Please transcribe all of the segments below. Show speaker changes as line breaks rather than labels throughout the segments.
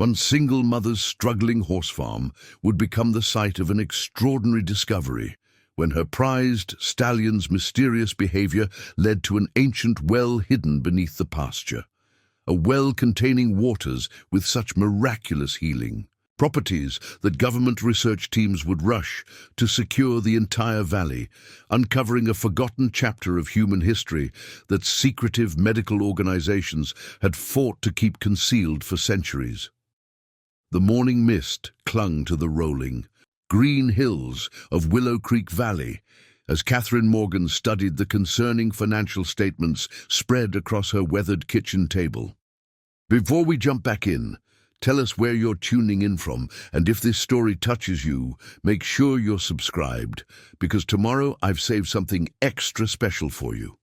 One single mother's struggling horse farm would become the site of an extraordinary discovery when her prized stallion's mysterious behavior led to an ancient well hidden beneath the pasture. A well containing waters with such miraculous healing properties that government research teams would rush to secure the entire valley, uncovering a forgotten chapter of human history that secretive medical organizations had fought to keep concealed for centuries. The morning mist clung to the rolling, green hills of Willow Creek Valley as Catherine Morgan studied the concerning financial statements spread across her weathered kitchen table. Before we jump back in, tell us where you're tuning in from, and if this story touches you, make sure you're subscribed, because tomorrow I've saved something extra special for you.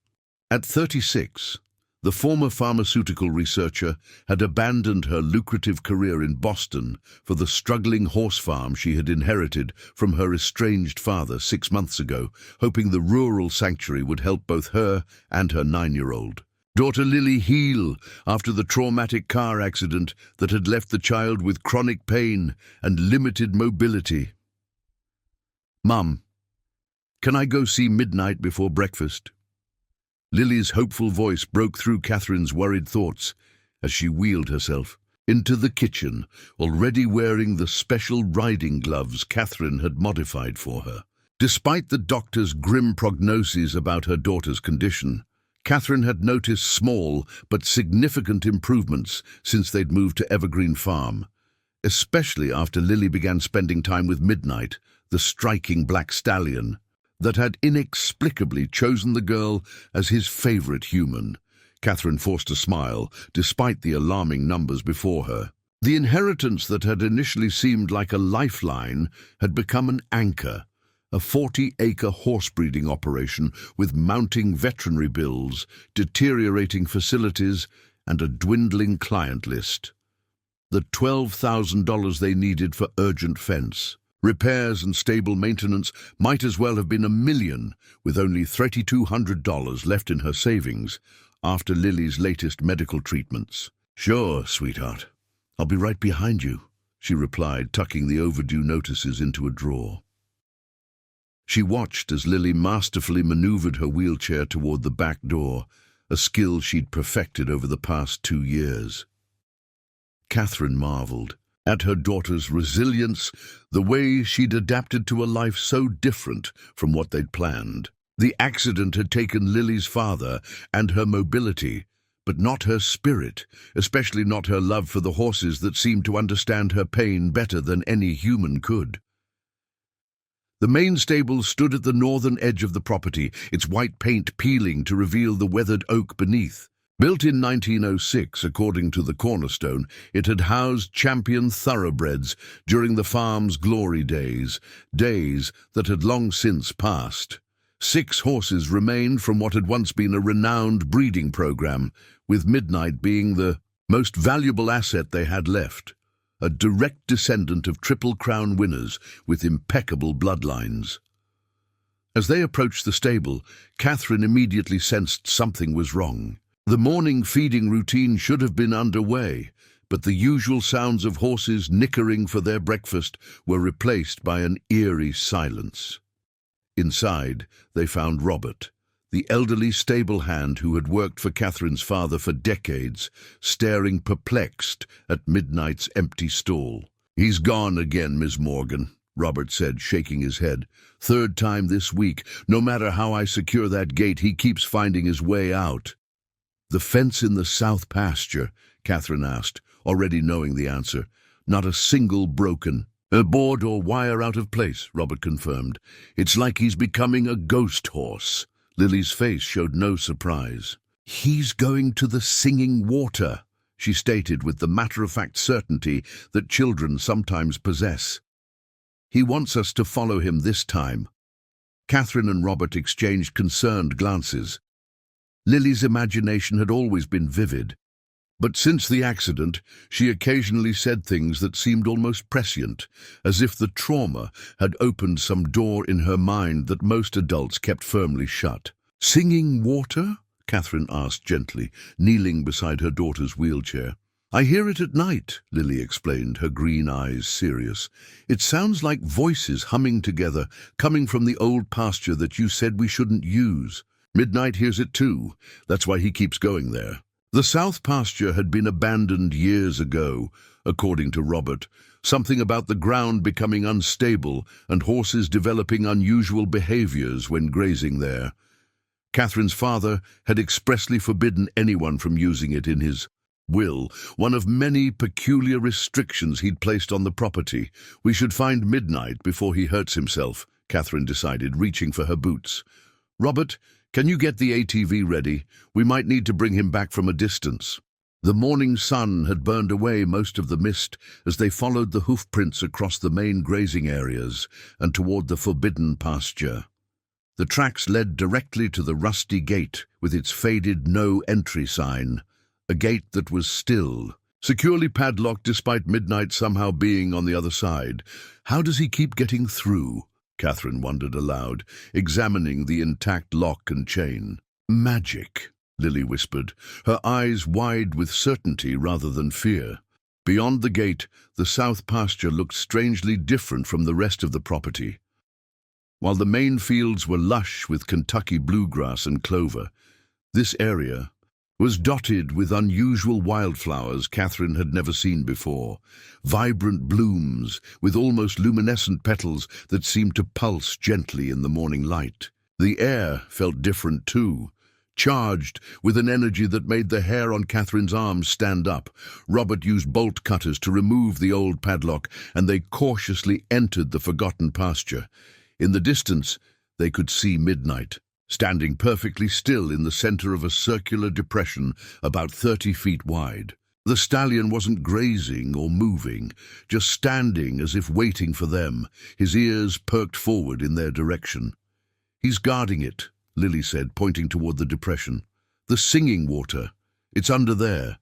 At 36, the former pharmaceutical researcher had abandoned her lucrative career in Boston for the struggling horse farm she had inherited from her estranged father 6 months ago, hoping the rural sanctuary would help both her and her 9-year-old daughter Lily heal after the traumatic car accident that had left the child with chronic pain and limited mobility. "Mum, can I go see Midnight before breakfast?" Lily's hopeful voice broke through Catherine's worried thoughts as she wheeled herself into the kitchen, already wearing the special riding gloves Catherine had modified for her. Despite the doctor's grim prognoses about her daughter's condition, Catherine had noticed small but significant improvements since they'd moved to Evergreen Farm, especially after Lily began spending time with Midnight, the striking black stallion that had inexplicably chosen the girl as his favorite human. Catherine forced a smile, despite the alarming numbers before her. The inheritance that had initially seemed like a lifeline had become an anchor, a 40-acre horse-breeding operation with mounting veterinary bills, deteriorating facilities, and a dwindling client list. The $12,000 they needed for urgent fence, repairs and stable maintenance might as well have been $1 million, with only $3,200 left in her savings after Lily's latest medical treatments. "Sure, sweetheart. I'll be right behind you," she replied, tucking the overdue notices into a drawer. She watched as Lily masterfully maneuvered her wheelchair toward the back door, a skill she'd perfected over the past 2 years. Catherine marveled at her daughter's resilience, the way she'd adapted to a life so different from what they'd planned. The accident had taken Lily's father and her mobility, but not her spirit, especially not her love for the horses that seemed to understand her pain better than any human could. The main stable stood at the northern edge of the property, its white paint peeling to reveal the weathered oak beneath. Built in 1906, according to the cornerstone, it had housed champion thoroughbreds during the farm's glory days, days that had long since passed. 6 horses remained from what had once been a renowned breeding program, with Midnight being the most valuable asset they had left, a direct descendant of Triple Crown winners with impeccable bloodlines. As they approached the stable, Catherine immediately sensed something was wrong. The morning feeding routine should have been underway, but the usual sounds of horses nickering for their breakfast were replaced by an eerie silence. Inside, they found Robert, the elderly stable hand who had worked for Catherine's father for decades, staring perplexed at Midnight's empty stall. "He's gone again, Miss Morgan," Robert said, shaking his head. "3rd time this week. No matter how I secure that gate, he keeps finding his way out." "The fence in the south pasture?" Catherine asked, already knowing the answer. "Not a single broken. A board or wire out of place," Robert confirmed. "It's like he's becoming a ghost horse." Lily's face showed no surprise. "He's going to the singing water," she stated with the matter-of-fact certainty that children sometimes possess. "He wants us to follow him this time." Catherine and Robert exchanged concerned glances. Lily's imagination had always been vivid, but since the accident, she occasionally said things that seemed almost prescient, as if the trauma had opened some door in her mind that most adults kept firmly shut. "Singing water?" Catherine asked gently, kneeling beside her daughter's wheelchair. I hear it at night, Lily explained, her green eyes serious. It sounds like voices humming together, coming from the old pasture that you said we shouldn't use. Midnight hears it too. That's why he keeps going there. The south pasture had been abandoned years ago, according to Robert. Something about the ground becoming unstable and horses developing unusual behaviors when grazing there. Catherine's father had expressly forbidden anyone from using it in his will, one of many peculiar restrictions he'd placed on the property. We should find Midnight before he hurts himself, Catherine decided, reaching for her boots. Robert, can you get the ATV ready? We might need to bring him back from a distance. The morning sun had burned away most of the mist as they followed the hoof prints across the main grazing areas and toward the forbidden pasture. The tracks led directly to the rusty gate with its faded no entry sign, a gate that was still, securely padlocked despite Midnight somehow being on the other side. How does he keep getting through? Catherine wondered aloud, examining the intact lock and chain. Magic, Lily whispered, her eyes wide with certainty rather than fear. Beyond the gate, the south pasture looked strangely different from the rest of the property. While the main fields were lush with Kentucky bluegrass and clover, this area was dotted with unusual wildflowers Catherine had never seen before, vibrant blooms with almost luminescent petals that seemed to pulse gently in the morning light. The air felt different too, charged with an energy that made the hair on Catherine's arms stand up. Robert used bolt cutters to remove the old padlock, and they cautiously entered the forgotten pasture. In the distance, they could see Midnight, standing perfectly still in the center of a circular depression about 30 feet wide. The stallion wasn't grazing or moving, just standing as if waiting for them, his ears perked forward in their direction. He's guarding it, Lily said, pointing toward the depression. The singing water. It's under there.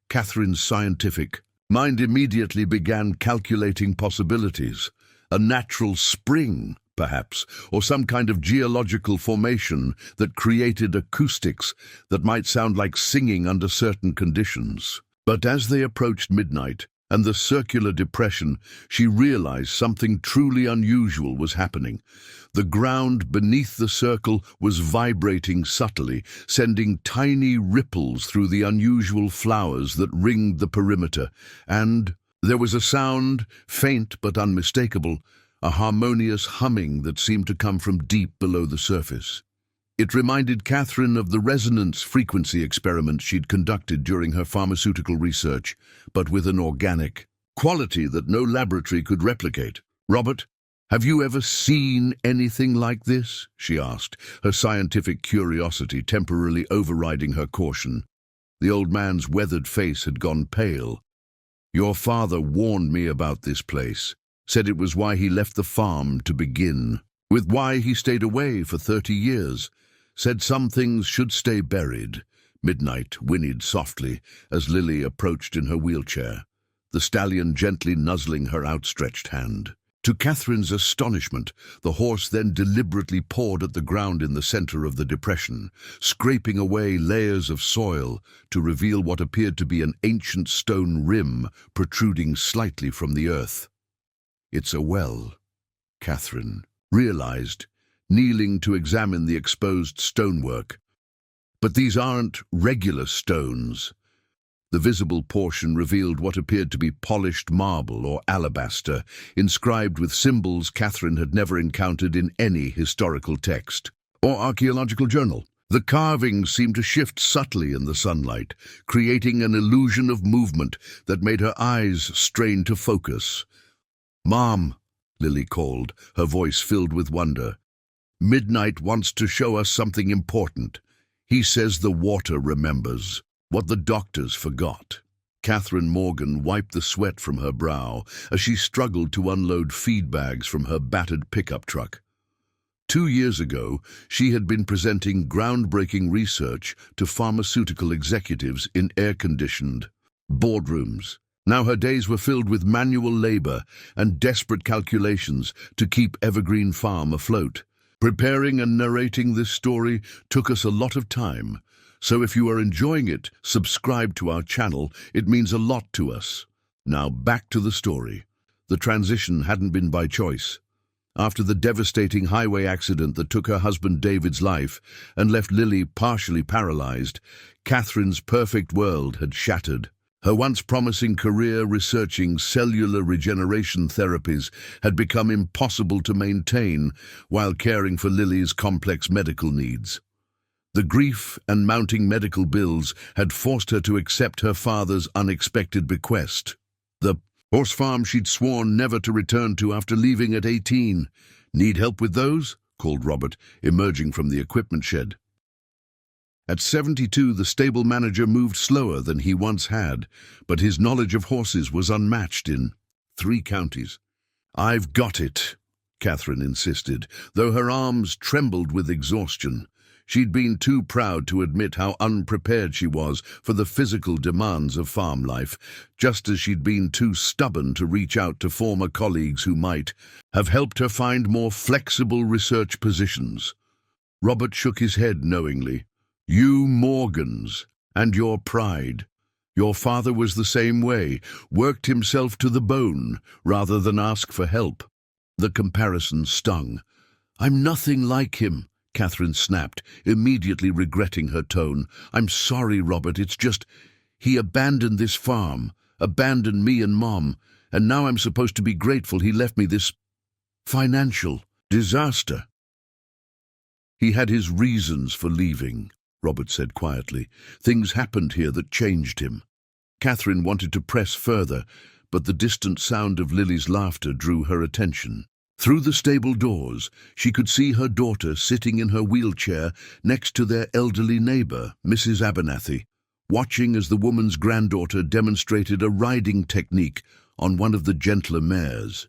Catherine's scientific mind immediately began calculating possibilities. A natural spring, perhaps, or some kind of geological formation that created acoustics that might sound like singing under certain conditions. But as they approached Midnight and the circular depression, she realized something truly unusual was happening. The ground beneath the circle was vibrating subtly, sending tiny ripples through the unusual flowers that ringed the perimeter, and there was a sound, faint but unmistakable, a harmonious humming that seemed to come from deep below the surface. It reminded Catherine of the resonance frequency experiment she'd conducted during her pharmaceutical research, but with an organic quality that no laboratory could replicate. Robert, have you ever seen anything like this? She asked, her scientific curiosity temporarily overriding her caution. The old man's weathered face had gone pale. Your father warned me about this place. Said it was why he left the farm to begin, with why he stayed away for 30 years. Said some things should stay buried. Midnight whinnied softly as Lily approached in her wheelchair, the stallion gently nuzzling her outstretched hand. To Catherine's astonishment, the horse then deliberately pawed at the ground in the center of the depression, scraping away layers of soil to reveal what appeared to be an ancient stone rim protruding slightly from the earth. It's a well, Catherine realized, kneeling to examine the exposed stonework. But these aren't regular stones. The visible portion revealed what appeared to be polished marble or alabaster, inscribed with symbols Catherine had never encountered in any historical text or archaeological journal. The carvings seemed to shift subtly in the sunlight, creating an illusion of movement that made her eyes strain to focus. Mom, Lily called, her voice filled with wonder. Midnight wants to show us something important. He says the water remembers what the doctors forgot. Catherine Morgan wiped the sweat from her brow as she struggled to unload feed bags from her battered pickup truck. 2 years ago, she had been presenting groundbreaking research to pharmaceutical executives in air-conditioned boardrooms. Now her days were filled with manual labor and desperate calculations to keep Evergreen Farm afloat. Preparing and narrating this story took us a lot of time, So if you are enjoying it, subscribe to our channel. It means a lot to us. Now back to the story. The transition hadn't been by choice. After the devastating highway accident that took her husband David's life and left Lily partially paralyzed, Catherine's perfect world had shattered. Her once promising career researching cellular regeneration therapies had become impossible to maintain while caring for Lily's complex medical needs. The grief and mounting medical bills had forced her to accept her father's unexpected bequest. The horse farm she'd sworn never to return to after leaving at 18. "Need help with those?" called Robert, emerging from the equipment shed. At 72, the stable manager moved slower than he once had, but his knowledge of horses was unmatched in 3 counties. "I've got it," Catherine insisted, though her arms trembled with exhaustion. She'd been too proud to admit how unprepared she was for the physical demands of farm life, just as she'd been too stubborn to reach out to former colleagues who might have helped her find more flexible research positions. Robert shook his head knowingly. "You Morgans, and your pride. Your father was the same way, worked himself to the bone rather than ask for help." The comparison stung. "I'm nothing like him," Catherine snapped, immediately regretting her tone. "I'm sorry, Robert, it's just he abandoned this farm, abandoned me and Mom, and now I'm supposed to be grateful he left me this financial disaster." "He had his reasons for leaving," Robert said quietly. "Things happened here that changed him." Catherine wanted to press further, but the distant sound of Lily's laughter drew her attention. Through the stable doors, she could see her daughter sitting in her wheelchair next to their elderly neighbor, Mrs. Abernathy, watching as the woman's granddaughter demonstrated a riding technique on one of the gentler mares.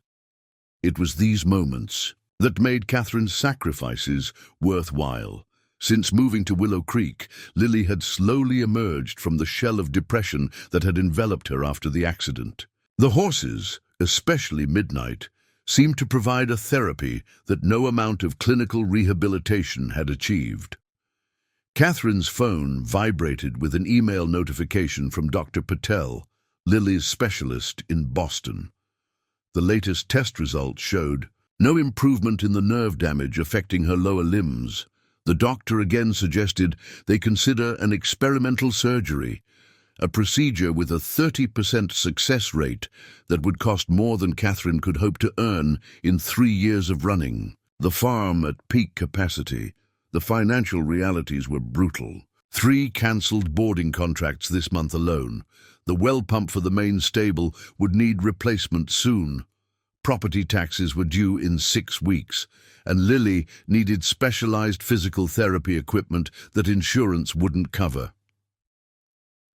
It was these moments that made Catherine's sacrifices worthwhile. Since moving to Willow Creek, Lily had slowly emerged from the shell of depression that had enveloped her after the accident. The horses, especially Midnight, seemed to provide a therapy that no amount of clinical rehabilitation had achieved. Catherine's phone vibrated with an email notification from Dr. Patel, Lily's specialist in Boston. The latest test results showed no improvement in the nerve damage affecting her lower limbs. The doctor again suggested they consider an experimental surgery, a procedure with a 30% success rate that would cost more than Catherine could hope to earn in 3 years of running. The farm at peak capacity, the financial realities were brutal. 3 cancelled boarding contracts this month alone. The well pump for the main stable would need replacement soon. Property taxes were due in 6 weeks, and Lily needed specialized physical therapy equipment that insurance wouldn't cover.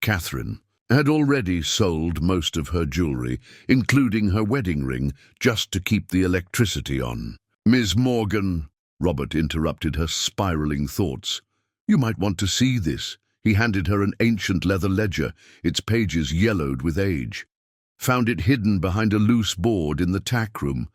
Catherine had already sold most of her jewelry, including her wedding ring, just to keep the electricity on. "Ms. Morgan," Robert interrupted her spiraling thoughts. "You might want to see this." He handed her an ancient leather ledger, its pages yellowed with age. "Found it hidden behind a loose board in the tack room.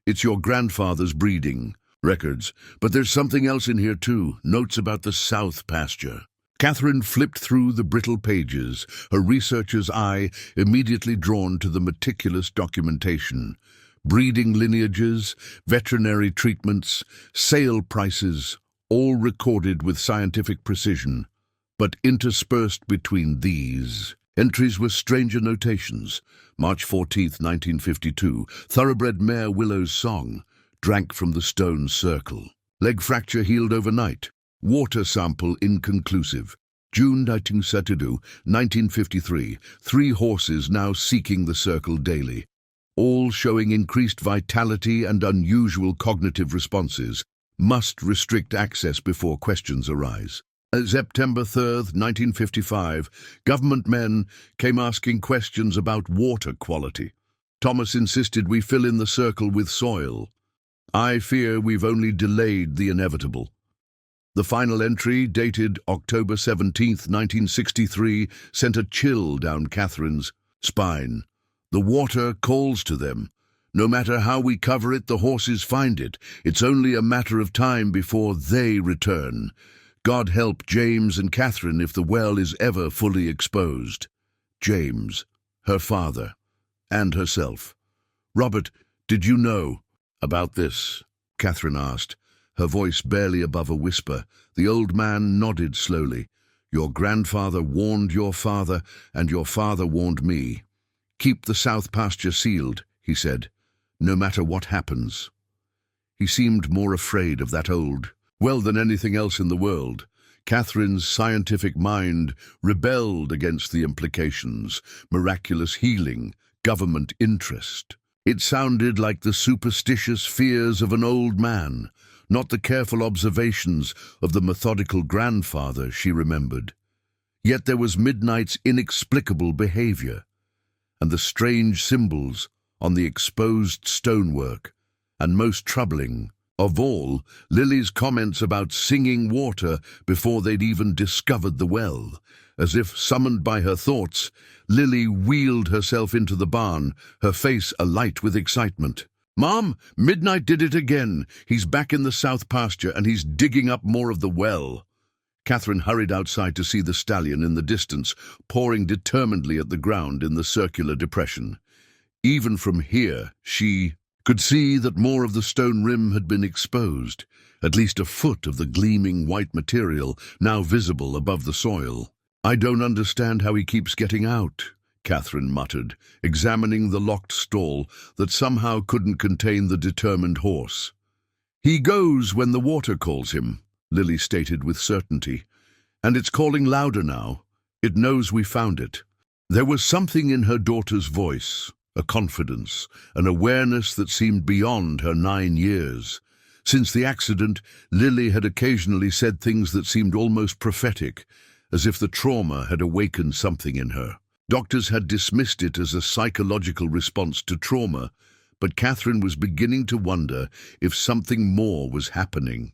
It's your grandfather's breeding records, but there's something else in here too, notes about the South pasture." Catherine flipped through the brittle pages, her researcher's eye immediately drawn to the meticulous documentation. Breeding lineages, veterinary treatments, sale prices, all recorded with scientific precision. But interspersed between these entries were stranger notations. March 14, 1952, thoroughbred mare Willow's song, drank from the stone circle. Leg fracture healed overnight. Water sample inconclusive. June 1932, 1953, 3 horses now seeking the circle daily, all showing increased vitality and unusual cognitive responses. Must restrict access before questions arise. September 3rd, 1955, government men came asking questions about water quality. Thomas insisted we fill in the circle with soil. I fear we've only delayed the inevitable. The final entry, dated October 17th, 1963, sent a chill down Catherine's spine. The water calls to them. No matter how we cover it, the horses find it. It's only a matter of time before they return. God help James and Catherine if the well is ever fully exposed. James, her father, and herself. Robert, did you know about this? Catherine asked, her voice barely above a whisper. The old man nodded slowly. Your grandfather warned your father, and your father warned me. Keep the south pasture sealed, he said, no matter what happens. He seemed more afraid of that old well than anything else in the world. Catherine's scientific mind rebelled against the implications, miraculous healing, government interest. It sounded like the superstitious fears of an old man, not the careful observations of the methodical grandfather she remembered. Yet there was Midnight's inexplicable behavior, and the strange symbols on the exposed stonework, and most troubling of all, Lily's comments about singing water before they'd even discovered the well. As if summoned by her thoughts, Lily wheeled herself into the barn, her face alight with excitement. Mom, Midnight did it again. He's back in the south pasture and he's digging up more of the well. Catherine hurried outside to see the stallion in the distance, pawing determinedly at the ground in the circular depression. Even from here, she could see that more of the stone rim had been exposed, at least a foot of the gleaming white material now visible above the soil. I don't understand how he keeps getting out, Catherine muttered, examining the locked stall that somehow couldn't contain the determined horse. He goes when the water calls him, Lily stated with certainty, and it's calling louder now. It knows we found it. There was something in her daughter's voice, a confidence, an awareness that seemed beyond her 9 years. Since the accident, Lily had occasionally said things that seemed almost prophetic, as if the trauma had awakened something in her. Doctors had dismissed it as a psychological response to trauma, but Catherine was beginning to wonder if something more was happening.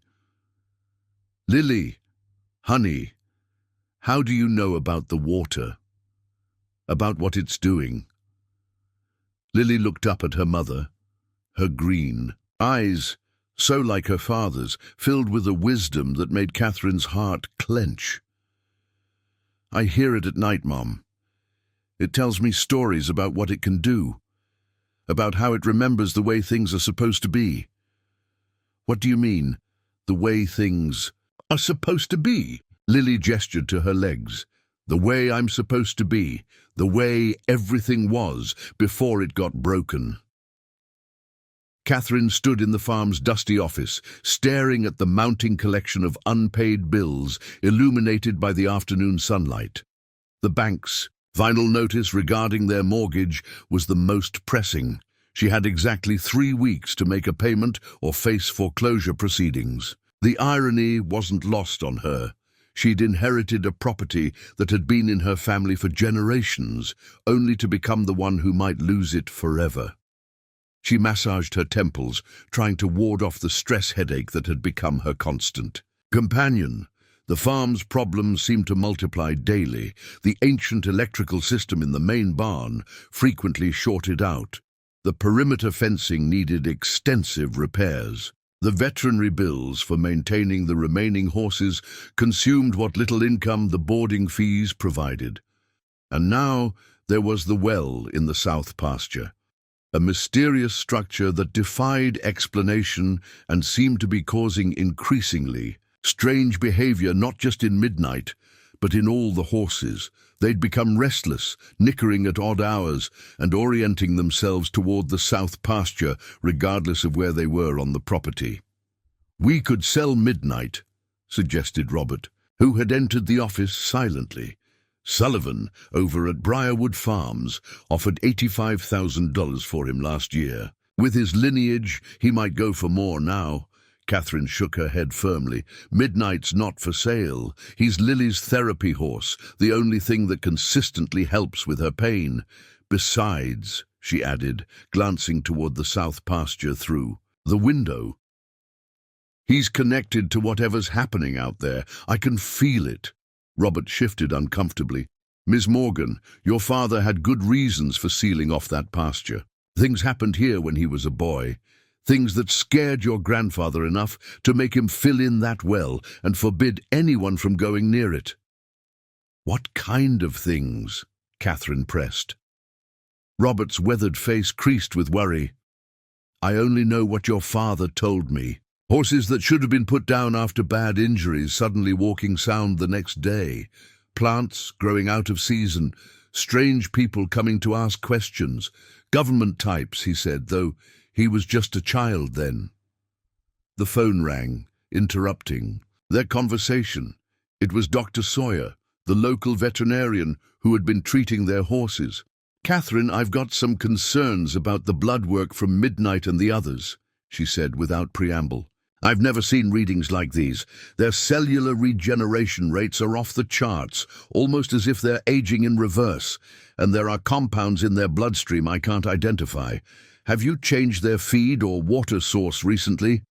Lily, honey, how do you know about the water? About what it's doing? Lily looked up at her mother, her green eyes, so like her father's, filled with a wisdom that made Catherine's heart clench. I hear it at night, Mom. It tells me stories about what it can do, about how it remembers the way things are supposed to be. What do you mean, the way things are supposed to be? Lily gestured to her legs. The way I'm supposed to be, the way everything was before it got broken. Catherine stood in the farm's dusty office, staring at the mounting collection of unpaid bills illuminated by the afternoon sunlight. The bank's final notice regarding their mortgage was the most pressing. She had exactly 3 weeks to make a payment or face foreclosure proceedings. The irony wasn't lost on her. She'd inherited a property that had been in her family for generations, only to become the one who might lose it forever. She massaged her temples, trying to ward off the stress headache that had become her constant companion. The farm's problems seemed to multiply daily. The ancient electrical system in the main barn frequently shorted out. The perimeter fencing needed extensive repairs. The veterinary bills for maintaining the remaining horses consumed what little income the boarding fees provided. And now there was the well in the south pasture, a mysterious structure that defied explanation and seemed to be causing increasingly strange behavior not just in Midnight, but in all the horses. They'd become restless, nickering at odd hours and orienting themselves toward the south pasture, regardless of where they were on the property. We could sell Midnight, suggested Robert, who had entered the office silently. Sullivan, over at Briarwood Farms, offered $85,000 for him last year. With his lineage, he might go for more now. Catherine shook her head firmly. Midnight's not for sale. He's Lily's therapy horse, the only thing that consistently helps with her pain. Besides, she added, glancing toward the south pasture through the window, he's connected to whatever's happening out there. I can feel it. Robert shifted uncomfortably. Miss Morgan, your father had good reasons for sealing off that pasture. Things happened here when he was a boy. Things that scared your grandfather enough to make him fill in that well and forbid anyone from going near it." "What kind of things?" Catherine pressed. Robert's weathered face creased with worry. "I only know what your father told me. Horses that should have been put down after bad injuries suddenly walking sound the next day. Plants growing out of season. Strange people coming to ask questions. Government types," he said, though he was just a child then. The phone rang, interrupting their conversation. It was Dr. Sawyer, the local veterinarian who had been treating their horses. "Catherine, I've got some concerns about the blood work from Midnight and the others," she said without preamble. "I've never seen readings like these. Their cellular regeneration rates are off the charts, almost as if they're aging in reverse, and there are compounds in their bloodstream I can't identify. Have you changed their feed or water source recently?"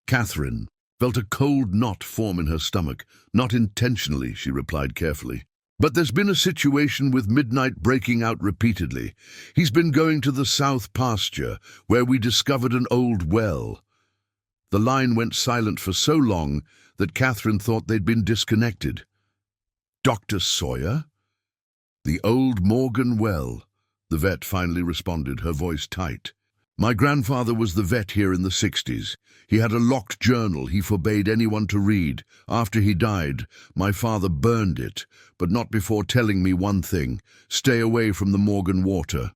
Catherine felt a cold knot form in her stomach. "Not intentionally," she replied carefully. "But there's been a situation with Midnight breaking out repeatedly. He's been going to the south pasture, where we discovered an old well." The line went silent for so long that Catherine thought they'd been disconnected. "Dr. Sawyer?" "The old Morgan well," the vet finally responded, her voice tight. "My grandfather was the vet here in the 60s. He had a locked journal he forbade anyone to read. After he died, my father burned it, but not before telling me one thing: stay away from the Morgan water."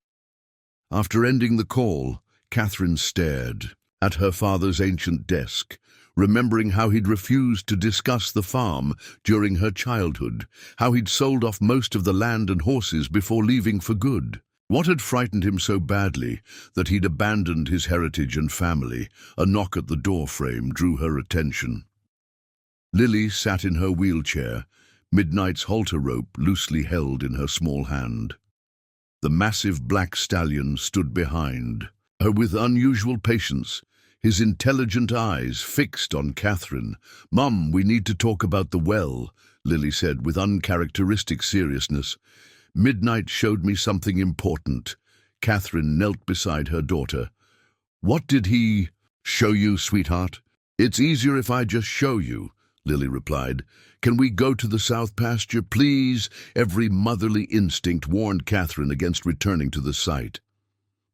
After ending the call, Catherine stared at her father's ancient desk, remembering how he'd refused to discuss the farm during her childhood, how he'd sold off most of the land and horses before leaving for good. What had frightened him so badly that he'd abandoned his heritage and family? A knock at the door frame drew her attention. Lily sat in her wheelchair, Midnight's halter rope loosely held in her small hand. The massive black stallion stood behind her with unusual patience, his intelligent eyes fixed on Catherine. "Mum, we need to talk about the well," Lily said with uncharacteristic seriousness. "Midnight showed me something important." Catherine knelt beside her daughter. "What did he show you, sweetheart?" "It's easier if I just show you," Lily replied. "Can we go to the south pasture, please?" Every motherly instinct warned Catherine against returning to the site.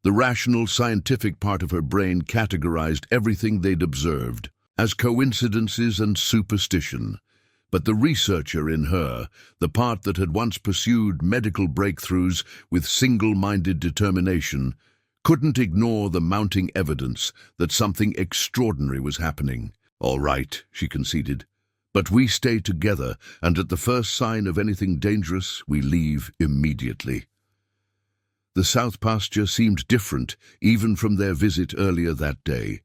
The rational, scientific part of her brain categorized everything they'd observed as coincidences and superstition. But the researcher in her, the part that had once pursued medical breakthroughs with single-minded determination, couldn't ignore the mounting evidence that something extraordinary was happening. "All right," she conceded, "but we stay together, and at the first sign of anything dangerous, we leave immediately." The south pasture seemed different even from their visit earlier that day.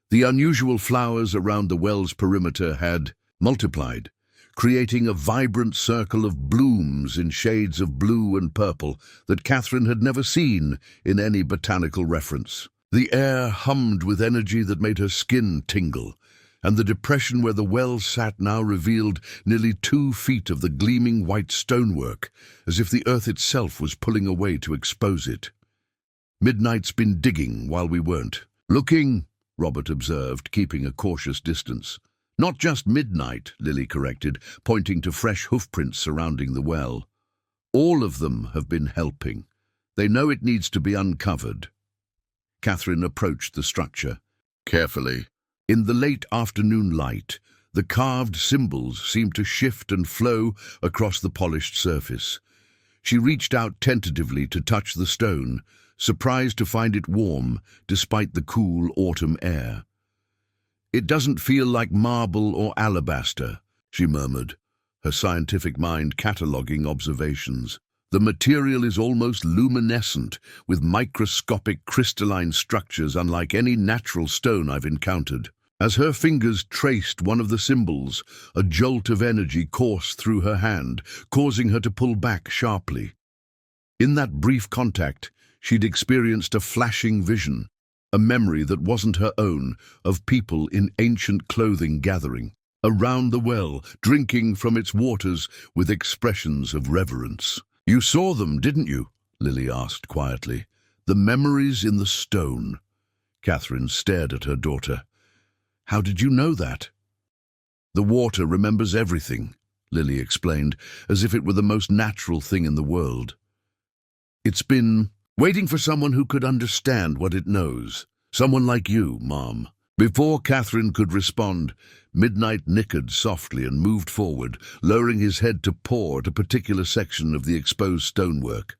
The unusual flowers around the well's perimeter had multiplied, creating a vibrant circle of blooms in shades of blue and purple that Catherine had never seen in any botanical reference. The air hummed with energy that made her skin tingle, and the depression where the well sat now revealed nearly 2 feet of the gleaming white stonework, as if the earth itself was pulling away to expose it. "Midnight's been digging while we weren't." "Looking," Robert observed, keeping a cautious distance. "Not just Midnight," Lily corrected, pointing to fresh hoofprints surrounding the well. "All of them have been helping. They know it needs to be uncovered." Catherine approached the structure carefully. In the late afternoon light, the carved symbols seemed to shift and flow across the polished surface. She reached out tentatively to touch the stone, surprised to find it warm despite the cool autumn air. "It doesn't feel like marble or alabaster," she murmured, her scientific mind cataloguing observations. "The material is almost luminescent, with microscopic crystalline structures unlike any natural stone I've encountered." As her fingers traced one of the symbols, a jolt of energy coursed through her hand, causing her to pull back sharply. In that brief contact, she'd experienced a flashing vision, a memory that wasn't her own, of people in ancient clothing gathering around the well, drinking from its waters with expressions of reverence. "You saw them, didn't you?" Lily asked quietly. "The memories in the stone." Catherine stared at her daughter. "How did you know that?" "The water remembers everything," Lily explained, as if it were the most natural thing in the world. "It's been waiting for someone who could understand what it knows. Someone like you, Mom." Before Catherine could respond, Midnight nickered softly and moved forward, lowering his head to paw at a particular section of the exposed stonework.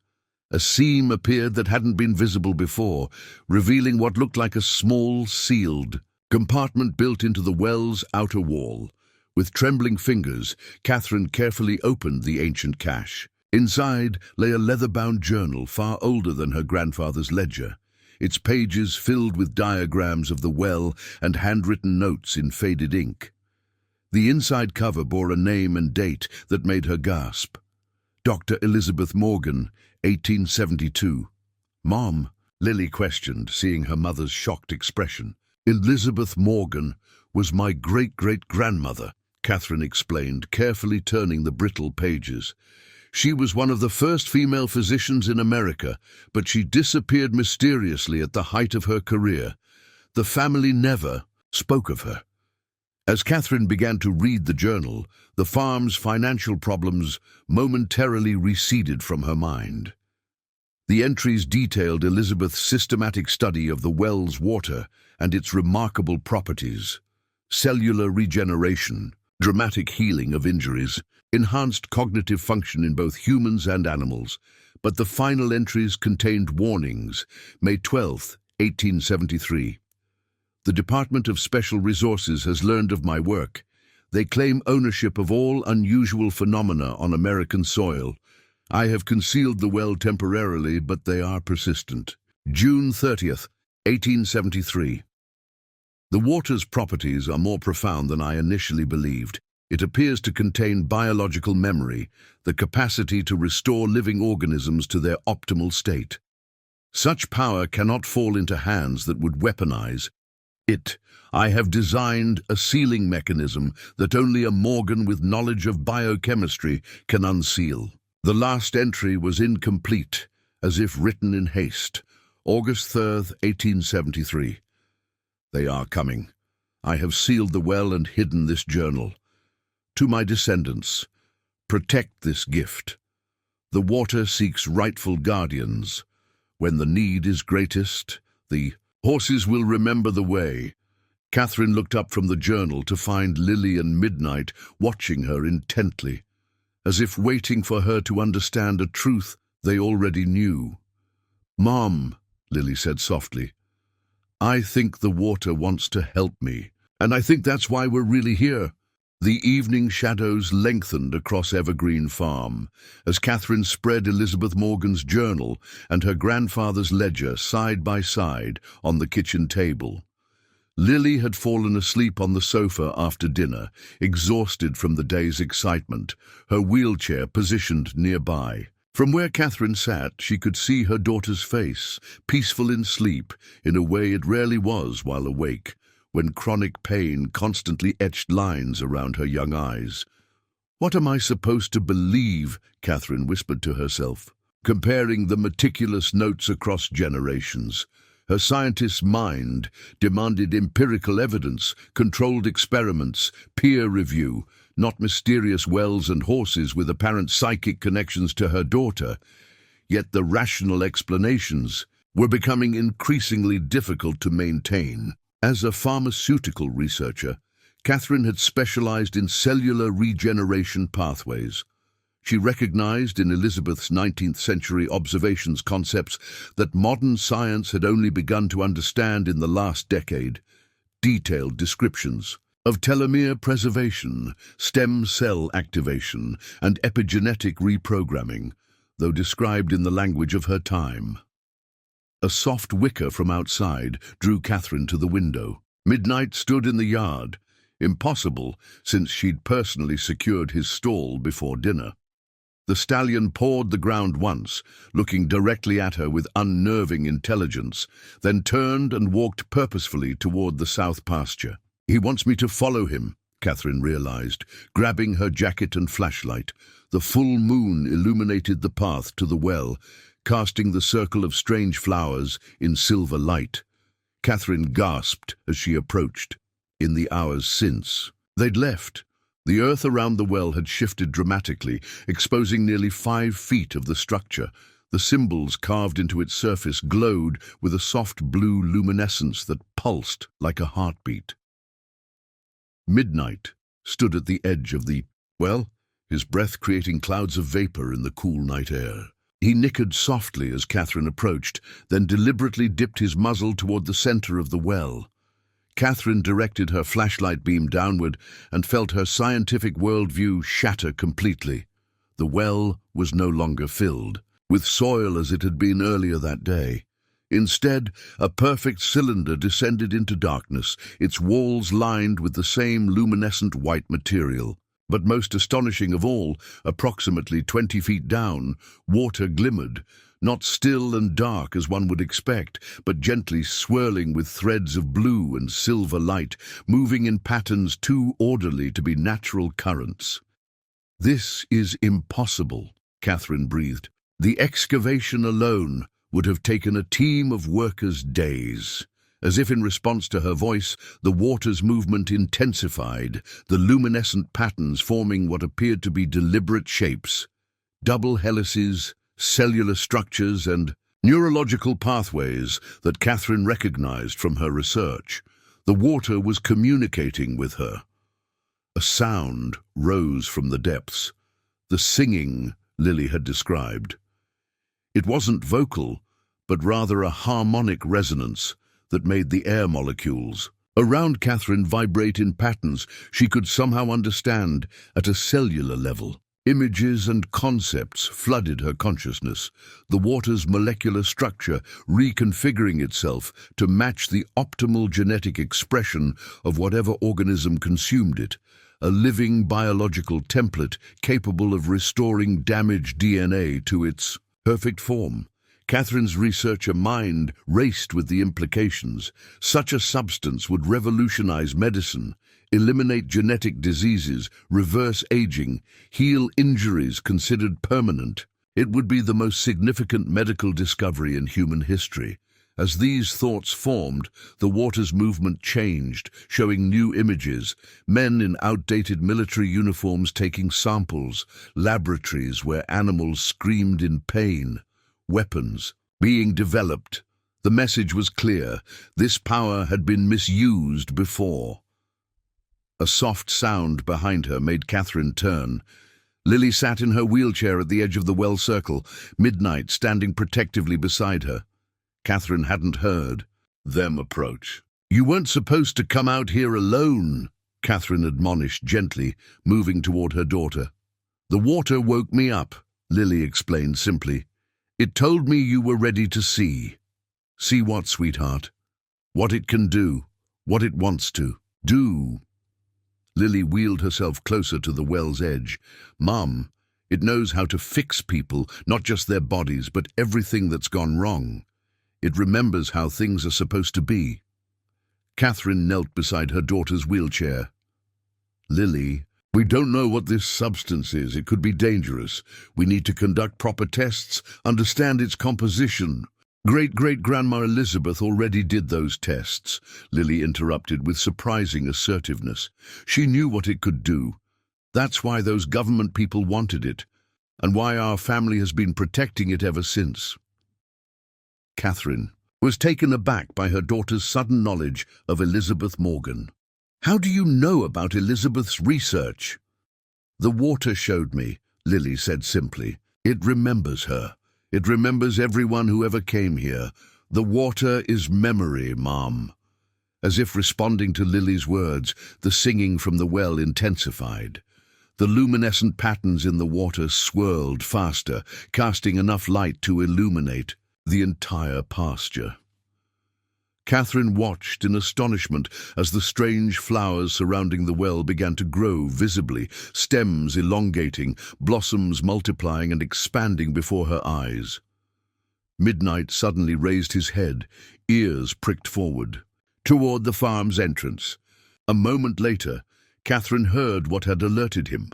A seam appeared that hadn't been visible before, revealing what looked like a small, sealed compartment built into the well's outer wall. With trembling fingers, Catherine carefully opened the ancient cache. Inside lay a leather-bound journal far older than her grandfather's ledger, its pages filled with diagrams of the well and handwritten notes in faded ink. The inside cover bore a name and date that made her gasp. Dr. Elizabeth Morgan, 1872. "Mom," Lily questioned, seeing her mother's shocked expression. "Elizabeth Morgan was my great-great-grandmother," Catherine explained, carefully turning the brittle pages. "She was one of the first female physicians in America, but she disappeared mysteriously at the height of her career. The family never spoke of her." As Catherine began to read the journal, the farm's financial problems momentarily receded from her mind. The entries detailed Elizabeth's systematic study of the well's water and its remarkable properties: cellular regeneration, dramatic healing of injuries, enhanced cognitive function in both humans and animals. But the final entries contained warnings. May 12, 1873. "The Department of Special Resources has learned of my work. They claim ownership of all unusual phenomena on American soil. I have concealed the well temporarily, but they are persistent." June 30th, 1873. "The water's properties are more profound than I initially believed. It appears to contain biological memory, the capacity to restore living organisms to their optimal state. Such power cannot fall into hands that would weaponize it. I have designed a sealing mechanism that only a Morgan with knowledge of biochemistry can unseal." The last entry was incomplete, as if written in haste. August 3rd, 1873. "They are coming. I have sealed the well and hidden this journal. To my descendants, protect this gift. The water seeks rightful guardians. When the need is greatest, the horses will remember the way." Catherine looked up from the journal to find Lily and Midnight watching her intently, as if waiting for her to understand a truth they already knew. "Mom," Lily said softly, "I think the water wants to help me, and I think that's why we're really here." The evening shadows lengthened across Evergreen Farm as Catherine spread Elizabeth Morgan's journal and her grandfather's ledger side by side on the kitchen table. Lily had fallen asleep on the sofa after dinner, exhausted from the day's excitement, her wheelchair positioned nearby. From where Catherine sat, she could see her daughter's face, peaceful in sleep, in a way it rarely was while awake, when chronic pain constantly etched lines around her young eyes. "What am I supposed to believe?" Catherine whispered to herself, comparing the meticulous notes across generations. Her scientist's mind demanded empirical evidence, controlled experiments, peer review, not mysterious wells and horses with apparent psychic connections to her daughter. Yet the rational explanations were becoming increasingly difficult to maintain. As a pharmaceutical researcher, Catherine had specialized in cellular regeneration pathways. She recognized in Elizabeth's 19th-century observations concepts that modern science had only begun to understand in the last decade: detailed descriptions of telomere preservation, stem cell activation, and epigenetic reprogramming, though described in the language of her time. A soft wicker from outside drew Catherine to the window. Midnight stood in the yard, impossible since she'd personally secured his stall before dinner. The stallion pawed the ground once, looking directly at her with unnerving intelligence, then turned and walked purposefully toward the south pasture. "He wants me to follow him," Catherine realized, grabbing her jacket and flashlight. The full moon illuminated the path to the well, casting the circle of strange flowers in silver light. Catherine gasped as she approached. In the hours since, they'd left. The earth around the well had shifted dramatically, exposing nearly 5 feet of the structure. The symbols carved into its surface glowed with a soft blue luminescence that pulsed like a heartbeat. Midnight stood at the edge of the well, his breath creating clouds of vapor in the cool night air. He nickered softly as Catherine approached, then deliberately dipped his muzzle toward the center of the well. Catherine directed her flashlight beam downward and felt her scientific worldview shatter completely. The well was no longer filled with soil as it had been earlier that day. Instead, a perfect cylinder descended into darkness, its walls lined with the same luminescent white material. But most astonishing of all, approximately 20 feet down, water glimmered, not still and dark as one would expect, but gently swirling with threads of blue and silver light, moving in patterns too orderly to be natural currents. "This is impossible," Catherine breathed. "The excavation alone would have taken a team of workers days." As if in response to her voice, the water's movement intensified, the luminescent patterns forming what appeared to be deliberate shapes. Double helices, cellular structures, and neurological pathways that Catherine recognized from her research. The water was communicating with her. A sound rose from the depths, the singing Lily had described. It wasn't vocal, but rather a harmonic resonance that made the air molecules around Catherine vibrate in patterns she could somehow understand at a cellular level. Images and concepts flooded her consciousness, the water's molecular structure reconfiguring itself to match the optimal genetic expression of whatever organism consumed it, a living biological template capable of restoring damaged DNA to its perfect form. Catherine's researcher mind raced with the implications. Such a substance would revolutionize medicine, eliminate genetic diseases, reverse aging, heal injuries considered permanent. It would be the most significant medical discovery in human history. As these thoughts formed, the water's movement changed, showing new images, men in outdated military uniforms taking samples, laboratories where animals screamed in pain, weapons being developed. The message was clear. This power had been misused before. A soft sound behind her made Catherine turn. Lily sat in her wheelchair at the edge of the well circle, Midnight standing protectively beside her. Catherine hadn't heard them approach. "You weren't supposed to come out here alone," Catherine admonished gently, moving toward her daughter. "The water woke me up," Lily explained simply. "It told me you were ready to see." "See what, sweetheart?" "What it can do, what it wants to do." Lily wheeled herself closer to the well's edge. "Mum, it knows how to fix people, not just their bodies, but everything that's gone wrong. It remembers how things are supposed to be." Catherine knelt beside her daughter's wheelchair. "Lily, we don't know what this substance is. It could be dangerous. We need to conduct proper tests, understand its composition." "Great-great-grandma Elizabeth already did those tests," Lily interrupted with surprising assertiveness. "She knew what it could do. That's why those government people wanted it, and why our family has been protecting it ever since." Catherine was taken aback by her daughter's sudden knowledge of Elizabeth Morgan. "How do you know about Elizabeth's research?" "The water showed me," Lily said simply. "It remembers her. It remembers everyone who ever came here. The water is memory, Mom." As if responding to Lily's words, the singing from the well intensified. The luminescent patterns in the water swirled faster, casting enough light to illuminate the entire pasture. Catherine watched in astonishment as the strange flowers surrounding the well began to grow visibly, stems elongating, blossoms multiplying and expanding before her eyes. Midnight suddenly raised his head, ears pricked forward, toward the farm's entrance. A moment later, Catherine heard what had alerted him,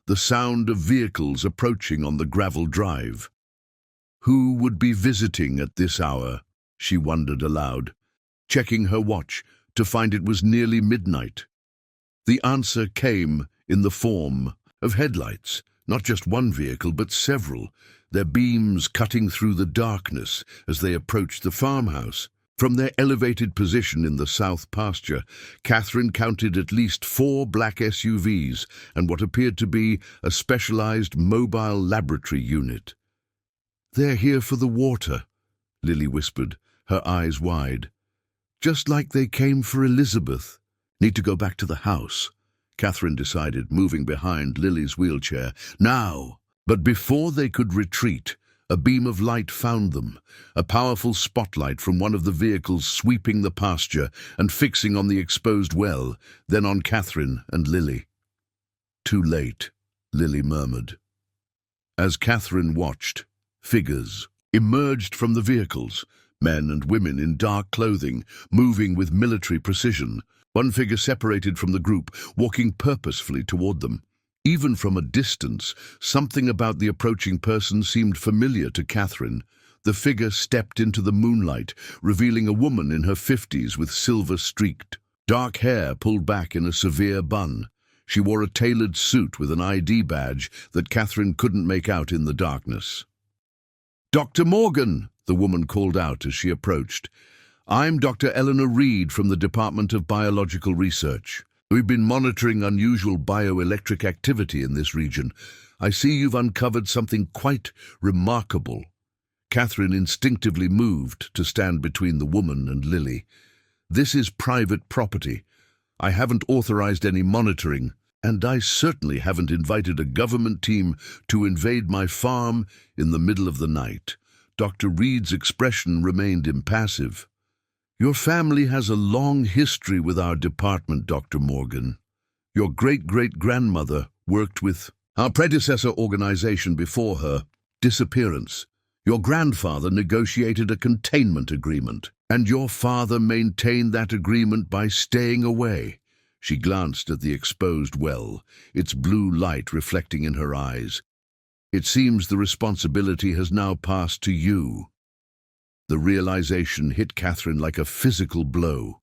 the sound of vehicles approaching on the gravel drive. Who would be visiting at this hour? She wondered aloud. checking her watch to find it was nearly midnight. The answer came in the form of headlights, not just one vehicle, but several, their beams cutting through the darkness as they approached the farmhouse. From their elevated position in the south pasture, Catherine counted at least 4 black SUVs and what appeared to be a specialized mobile laboratory unit. "They're here for the water," Lily whispered, her eyes wide. "Just like they came for Elizabeth." "Need to go back to the house," Catherine decided, moving behind Lily's wheelchair. "Now!" But before they could retreat, a beam of light found them, a powerful spotlight from one of the vehicles sweeping the pasture and fixing on the exposed well, then on Catherine and Lily. "Too late," Lily murmured. As Catherine watched, figures emerged from the vehicles, men and women in dark clothing, moving with military precision. One figure separated from the group, walking purposefully toward them. Even from a distance, something about the approaching person seemed familiar to Catherine. The figure stepped into the moonlight, revealing a woman in her 50s with silver-streaked, dark hair pulled back in a severe bun. She wore a tailored suit with an ID badge that Catherine couldn't make out in the darkness. "Dr. Morgan," the woman called out as she approached. "I'm Dr. Eleanor Reed from the Department of Biological Research. We've been monitoring unusual bioelectric activity in this region. I see you've uncovered something quite remarkable." Catherine instinctively moved to stand between the woman and Lily. "This is private property. I haven't authorized any monitoring, and I certainly haven't invited a government team to invade my farm in the middle of the night." Dr. Reed's expression remained impassive. "Your family has a long history with our department, Dr. Morgan. Your great-great-grandmother worked with our predecessor organization before her disappearance. Your grandfather negotiated a containment agreement, and your father maintained that agreement by staying away." She glanced at the exposed well, its blue light reflecting in her eyes. "It seems the responsibility has now passed to you." The realization hit Catherine like a physical blow.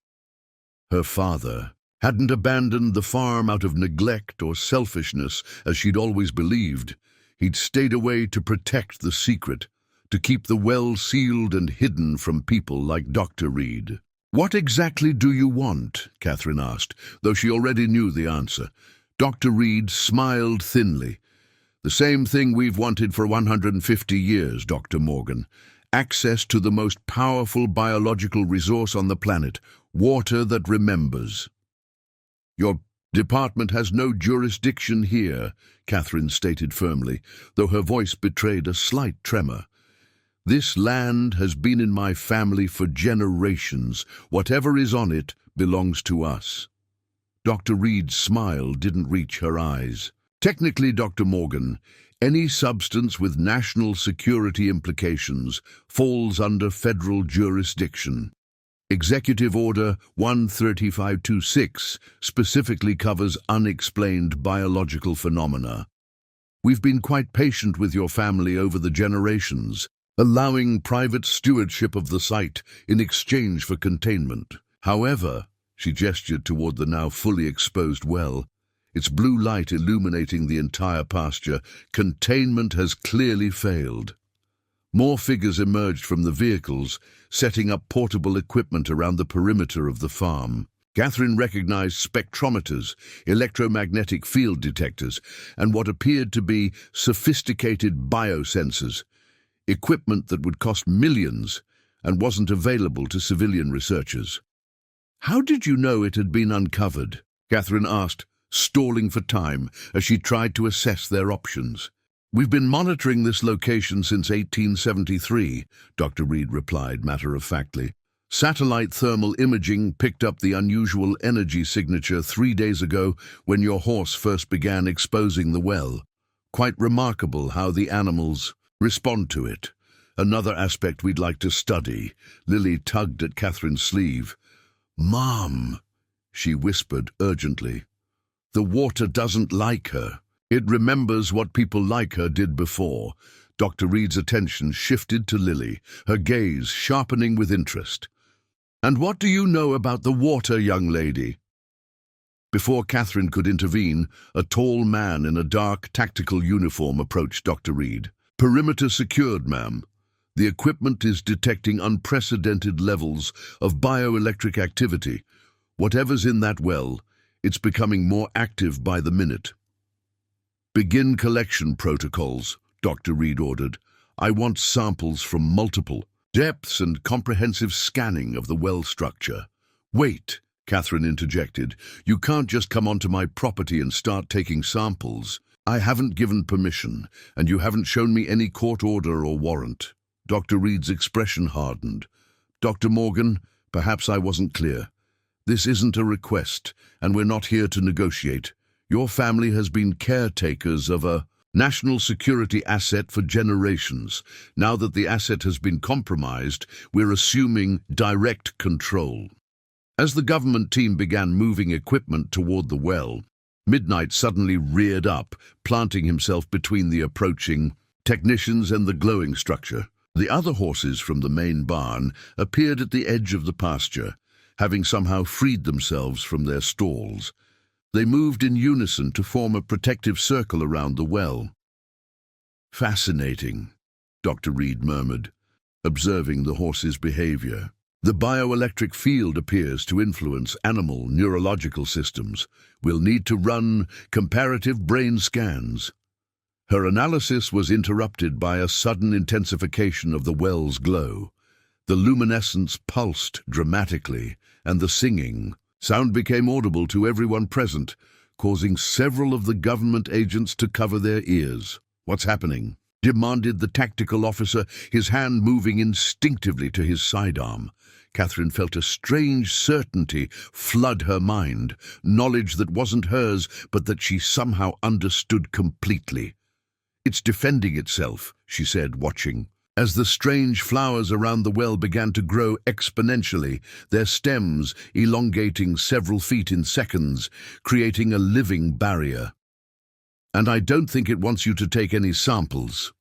Her father hadn't abandoned the farm out of neglect or selfishness, as she'd always believed. He'd stayed away to protect the secret, to keep the well sealed and hidden from people like Dr. Reed. "What exactly do you want?" Catherine asked, though she already knew the answer. Dr. Reed smiled thinly. "The same thing we've wanted for 150 years, Dr. Morgan. Access to the most powerful biological resource on the planet, water that remembers." "Your department has no jurisdiction here," Catherine stated firmly, though her voice betrayed a slight tremor. "This land has been in my family for generations. Whatever is on it belongs to us." Dr. Reed's smile didn't reach her eyes. "Technically, Dr. Morgan, any substance with national security implications falls under federal jurisdiction. Executive Order 13526 specifically covers unexplained biological phenomena. We've been quite patient with your family over the generations, allowing private stewardship of the site in exchange for containment. However," she gestured toward the now fully exposed well, its blue light illuminating the entire pasture, "containment has clearly failed." More figures emerged from the vehicles, setting up portable equipment around the perimeter of the farm. Catherine recognized spectrometers, electromagnetic field detectors, and what appeared to be sophisticated biosensors, equipment that would cost millions and wasn't available to civilian researchers. "How did you know it had been uncovered?" Catherine asked, stalling for time as she tried to assess their options. "We've been monitoring this location since 1873, Dr. Reed replied matter-of-factly. "Satellite thermal imaging picked up the unusual energy signature 3 days ago when your horse first began exposing the well. Quite remarkable how the animals respond to it. Another aspect we'd like to study." Lily tugged at Catherine's sleeve. "Mom," she whispered urgently. "The water doesn't like her. It remembers what people like her did before." Dr. Reed's attention shifted to Lily, her gaze sharpening with interest. And what do you know about the water, young lady? Before Catherine could intervene, a tall man in a dark tactical uniform approached Dr. Reed. Perimeter secured, ma'am. The equipment is detecting unprecedented levels of bioelectric activity. Whatever's in that well, it's becoming more active by the minute. Begin collection protocols, Dr. Reed ordered. I want samples from multiple depths and comprehensive scanning of the well structure. Wait, Catherine interjected. You can't just come onto my property and start taking samples. I haven't given permission, and you haven't shown me any court order or warrant. Dr. Reed's expression hardened. Dr. Morgan, perhaps I wasn't clear. This isn't a request, and we're not here to negotiate. Your family has been caretakers of a national security asset for generations. Now that the asset has been compromised, we're assuming direct control. As the government team began moving equipment toward the well, Midnight suddenly reared up, planting himself between the approaching technicians and the glowing structure. The other horses from the main barn appeared at the edge of the pasture, having somehow freed themselves from their stalls. They moved in unison to form a protective circle around the well. Fascinating, Dr. Reed murmured, observing the horses' behavior. The bioelectric field appears to influence animal neurological systems. We'll need to run comparative brain scans. Her analysis was interrupted by a sudden intensification of the well's glow. The luminescence pulsed dramatically, and the singing sound became audible to everyone present, causing several of the government agents to cover their ears. What's happening? Demanded the tactical officer, his hand moving instinctively to his sidearm. Catherine felt a strange certainty flood her mind, knowledge that wasn't hers, but that she somehow understood completely. It's defending itself, she said, watching. As the strange flowers around the well began to grow exponentially, their stems elongating several feet in seconds, creating a living barrier. And I don't think it wants you to take any samples.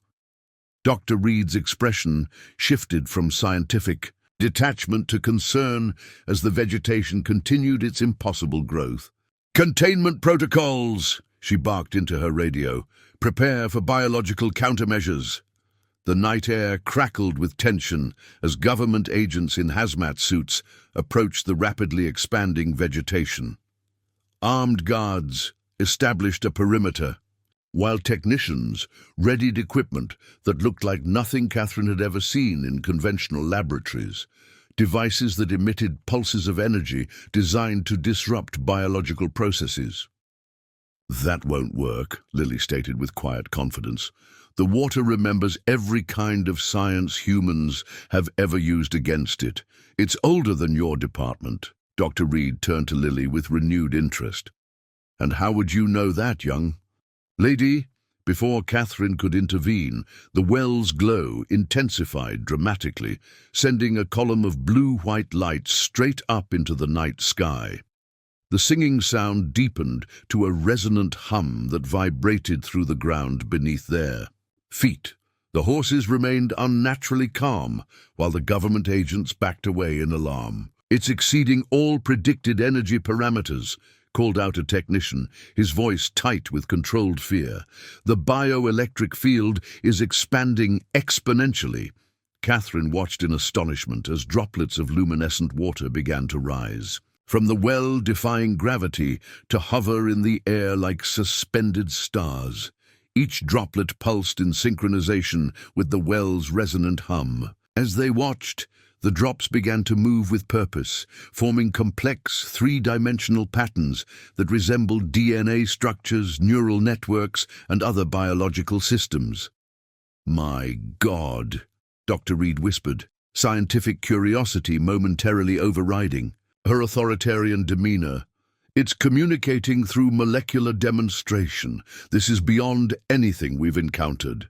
Dr. Reed's expression shifted from scientific detachment to concern as the vegetation continued its impossible growth. Containment protocols, she barked into her radio. Prepare for biological countermeasures. The night air crackled with tension as government agents in hazmat suits approached the rapidly expanding vegetation. Armed guards established a perimeter, while technicians readied equipment that looked like nothing Catherine had ever seen in conventional laboratories, devices that emitted pulses of energy designed to disrupt biological processes. That won't work, Lily stated with quiet confidence. The water remembers every kind of science humans have ever used against it. It's older than your department. Dr. Reed turned to Lily with renewed interest. And how would you know that, young lady? Before Catherine could intervene, the well's glow intensified dramatically, sending a column of blue-white light straight up into the night sky. The singing sound deepened to a resonant hum that vibrated through the ground beneath their feet. The horses remained unnaturally calm, while the government agents backed away in alarm. It's exceeding all predicted energy parameters, called out a technician, his voice tight with controlled fear. The bioelectric field is expanding exponentially. Catherine watched in astonishment as droplets of luminescent water began to rise, from the well defying gravity to hover in the air like suspended stars. Each droplet pulsed in synchronization with the well's resonant hum. As they watched, the drops began to move with purpose, forming complex three-dimensional patterns that resembled DNA structures, neural networks, and other biological systems. My God, Dr. Reed whispered, scientific curiosity momentarily overriding her authoritarian demeanor. It's communicating through molecular demonstration. This is beyond anything we've encountered.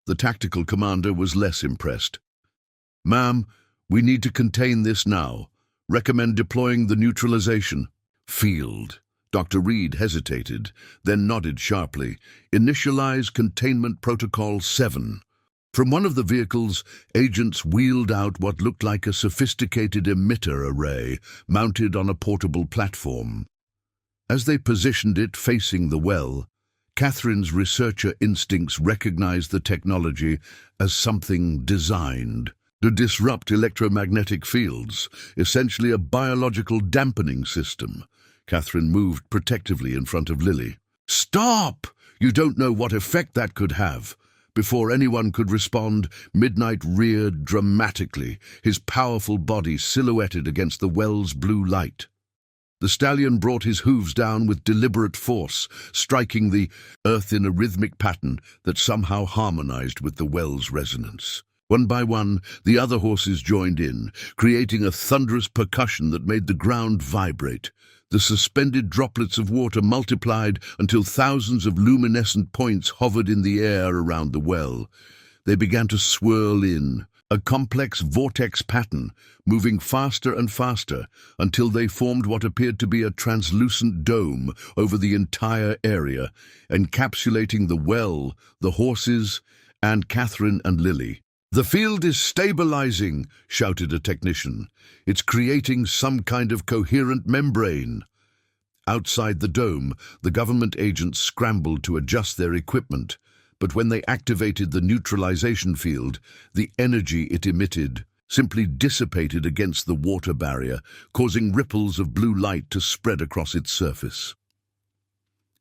The tactical commander was less impressed. Ma'am, we need to contain this now. Recommend deploying the neutralization field. Dr. Reed hesitated, then nodded sharply. Initialize Containment Protocol 7. From one of the vehicles, agents wheeled out what looked like a sophisticated emitter array mounted on a portable platform. As they positioned it facing the well, Catherine's researcher instincts recognized the technology as something designed to disrupt electromagnetic fields, essentially a biological dampening system. Catherine moved protectively in front of Lily. "Stop! You don't know what effect that could have." Before anyone could respond, Midnight reared dramatically, his powerful body silhouetted against the well's blue light. The stallion brought his hooves down with deliberate force, striking the earth in a rhythmic pattern that somehow harmonized with the well's resonance. One by one, the other horses joined in, creating a thunderous percussion that made the ground vibrate. The suspended droplets of water multiplied until thousands of luminescent points hovered in the air around the well. They began to swirl in, a complex vortex pattern, moving faster and faster until they formed what appeared to be a translucent dome over the entire area, encapsulating the well, the horses, and Catherine and Lily. "The field is stabilizing," shouted a technician. "It's creating some kind of coherent membrane." Outside the dome, the government agents scrambled to adjust their equipment, but when they activated the neutralization field, the energy it emitted simply dissipated against the water barrier, causing ripples of blue light to spread across its surface.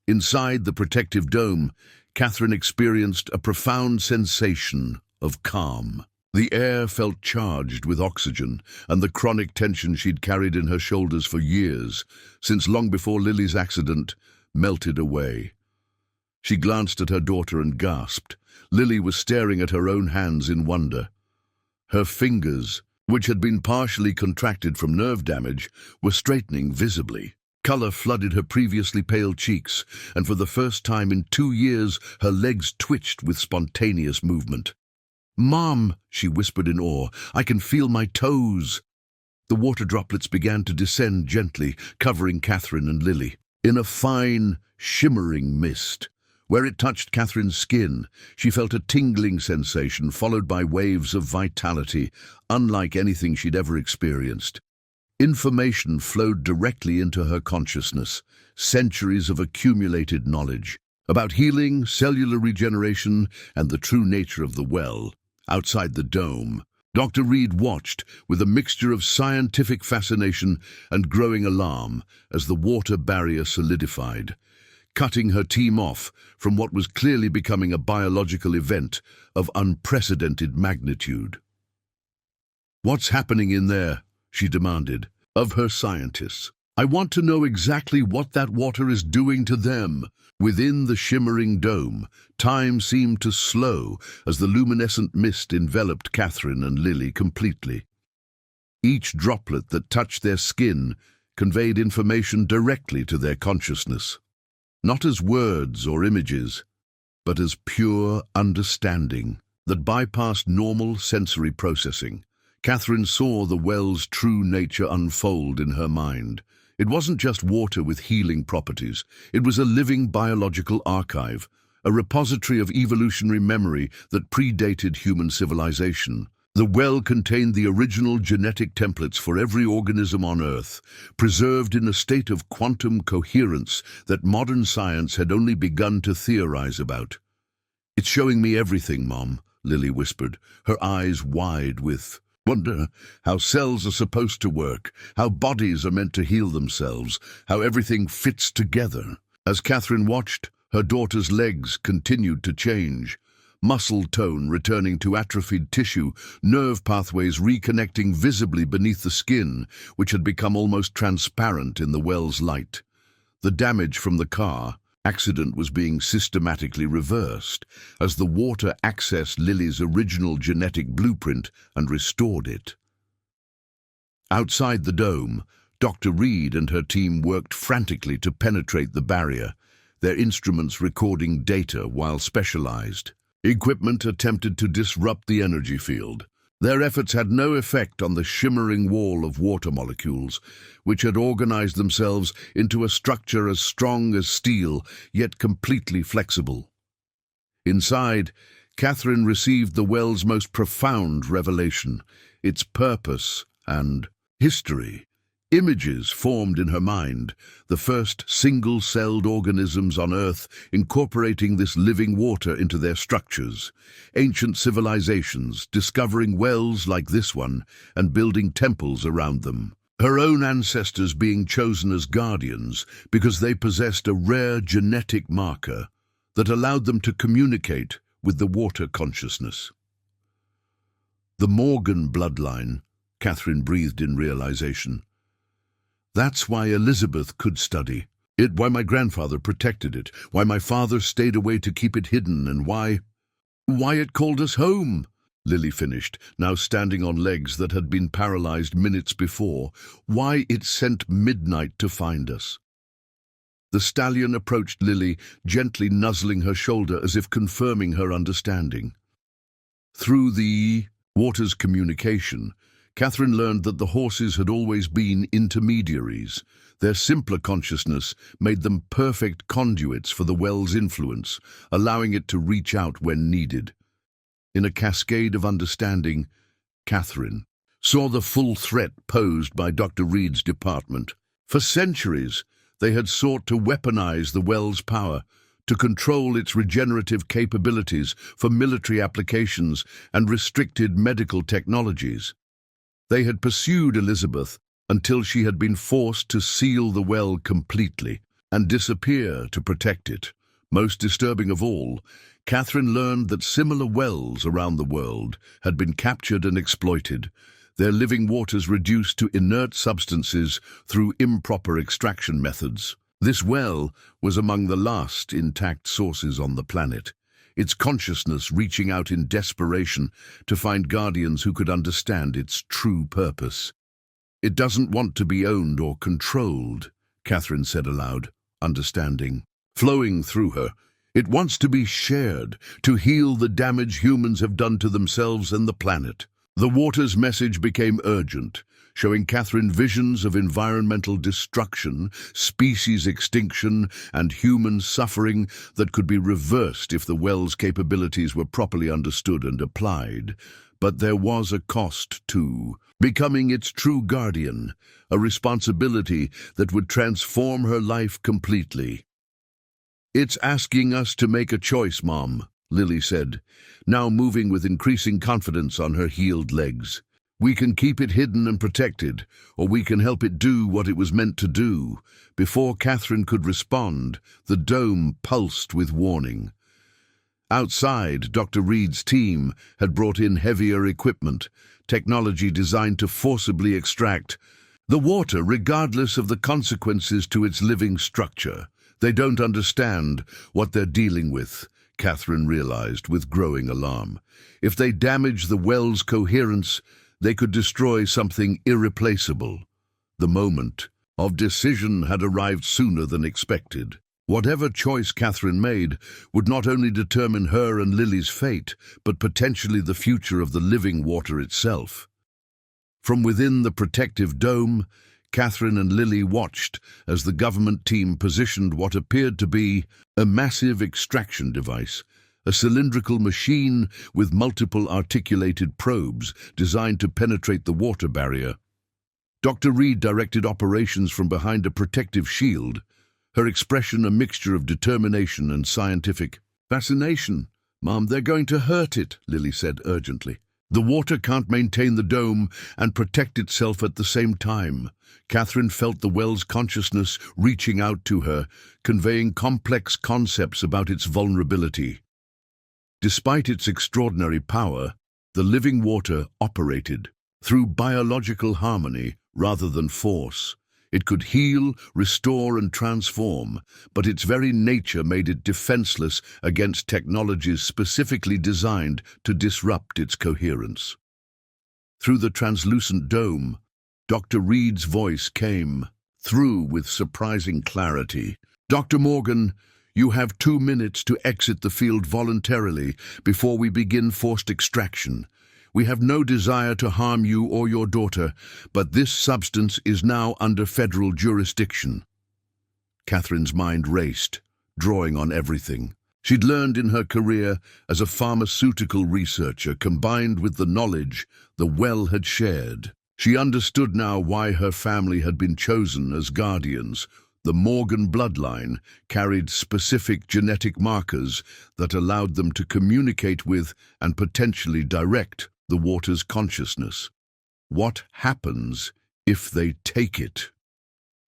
Inside the protective dome, Catherine experienced a profound sensation of calm. The air felt charged with oxygen, and the chronic tension she'd carried in her shoulders for years, since long before Lily's accident, melted away. She glanced at her daughter and gasped. Lily was staring at her own hands in wonder. Her fingers, which had been partially contracted from nerve damage, were straightening visibly. Color flooded her previously pale cheeks, and for the first time in 2 years, her legs twitched with spontaneous movement. "Mom," she whispered in awe, "I can feel my toes." The water droplets began to descend gently, covering Catherine and Lily. In a fine, shimmering mist, where it touched Catherine's skin, she felt a tingling sensation followed by waves of vitality, unlike anything she'd ever experienced. Information flowed directly into her consciousness, centuries of accumulated knowledge about healing, cellular regeneration, and the true nature of the well. Outside the dome, Dr. Reed watched with a mixture of scientific fascination and growing alarm as the water barrier solidified, cutting her team off from what was clearly becoming a biological event of unprecedented magnitude. "What's happening in there?" she demanded of her scientists. "I want to know exactly what that water is doing to them." Within the shimmering dome, time seemed to slow as the luminescent mist enveloped Catherine and Lily completely. Each droplet that touched their skin conveyed information directly to their consciousness, not as words or images, but as pure understanding that bypassed normal sensory processing. Catherine saw the well's true nature unfold in her mind. It wasn't just water with healing properties. It was a living biological archive, a repository of evolutionary memory that predated human civilization. The well contained the original genetic templates for every organism on Earth, preserved in a state of quantum coherence that modern science had only begun to theorize about. "It's showing me everything, Mom," Lily whispered, her eyes wide with wonder. "How cells are supposed to work, how bodies are meant to heal themselves, how everything fits together." As Catherine watched, her daughter's legs continued to change. Muscle tone returning to atrophied tissue, nerve pathways reconnecting visibly beneath the skin, which had become almost transparent in the well's light. The damage from the car accident was being systematically reversed as the water accessed Lily's original genetic blueprint and restored it. Outside the dome, Dr. Reed and her team worked frantically to penetrate the barrier, their instruments recording data while specialized. Equipment attempted to disrupt the energy field. Their efforts had no effect on the shimmering wall of water molecules, which had organized themselves into a structure as strong as steel, yet completely flexible. Inside, Catherine received the well's most profound revelation, its purpose and history. Images formed in her mind, the first single-celled organisms on Earth incorporating this living water into their structures, ancient civilizations discovering wells like this one and building temples around them. Her own ancestors being chosen as guardians because they possessed a rare genetic marker that allowed them to communicate with the water consciousness. The Morgan bloodline, Catherine breathed in realization. That's why Elizabeth could study it, why my grandfather protected it, why my father stayed away to keep it hidden, and why it called us home, Lily finished, now standing on legs that had been paralyzed minutes before, why it sent midnight to find us. The stallion approached Lily, gently nuzzling her shoulder as if confirming her understanding. Through the water's communication, Catherine learned that the horses had always been intermediaries. Their simpler consciousness made them perfect conduits for the well's influence, allowing it to reach out when needed. In a cascade of understanding, Catherine saw the full threat posed by Dr. Reed's department. For centuries, they had sought to weaponize the well's power, to control its regenerative capabilities for military applications and restricted medical technologies. They had pursued Elizabeth until she had been forced to seal the well completely and disappear to protect it. Most disturbing of all, Catherine learned that similar wells around the world had been captured and exploited, their living waters reduced to inert substances through improper extraction methods. This well was among the last intact sources on the planet, its consciousness reaching out in desperation to find guardians who could understand its true purpose. It doesn't want to be owned or controlled, Catherine said aloud, understanding flowing through her. It wants to be shared, to heal the damage humans have done to themselves and the planet. The water's message became urgent, showing Catherine visions of environmental destruction, species extinction, and human suffering that could be reversed if the well's capabilities were properly understood and applied. But there was a cost, too. Becoming its true guardian, a responsibility that would transform her life completely. "It's asking us to make a choice, Mom," Lily said, now moving with increasing confidence on her healed legs. "We can keep it hidden and protected, or we can help it do what it was meant to do." Before Catherine could respond, the dome pulsed with warning. Outside, Dr. Reed's team had brought in heavier equipment, technology designed to forcibly extract the water regardless of the consequences to its living structure. They don't understand what they're dealing with, Catherine realized with growing alarm. If they damage the well's coherence, they could destroy something irreplaceable. The moment of decision had arrived sooner than expected. Whatever choice Catherine made would not only determine her and Lily's fate, but potentially the future of the living water itself. From within the protective dome, Catherine and Lily watched as the government team positioned what appeared to be a massive extraction device, a cylindrical machine with multiple articulated probes designed to penetrate the water barrier. Dr. Reed directed operations from behind a protective shield, her expression a mixture of determination and scientific fascination. "Mom, they're going to hurt it," Lily said urgently. "The water can't maintain the dome and protect itself at the same time." Catherine felt the well's consciousness reaching out to her, conveying complex concepts about its vulnerability. Despite its extraordinary power, the living water operated through biological harmony rather than force. It could heal, restore, and transform, but its very nature made it defenseless against technologies specifically designed to disrupt its coherence. Through the translucent dome, Dr. Reed's voice came through with surprising clarity. "Dr. Morgan, you have 2 minutes to exit the field voluntarily before we begin forced extraction. We have no desire to harm you or your daughter, but this substance is now under federal jurisdiction." Catherine's mind raced, drawing on everything She'd learned in her career as a pharmaceutical researcher combined with the knowledge the well had shared. She understood now why her family had been chosen as guardians. The Morgan bloodline carried specific genetic markers that allowed them to communicate with and potentially direct the water's consciousness. What happens if they take it?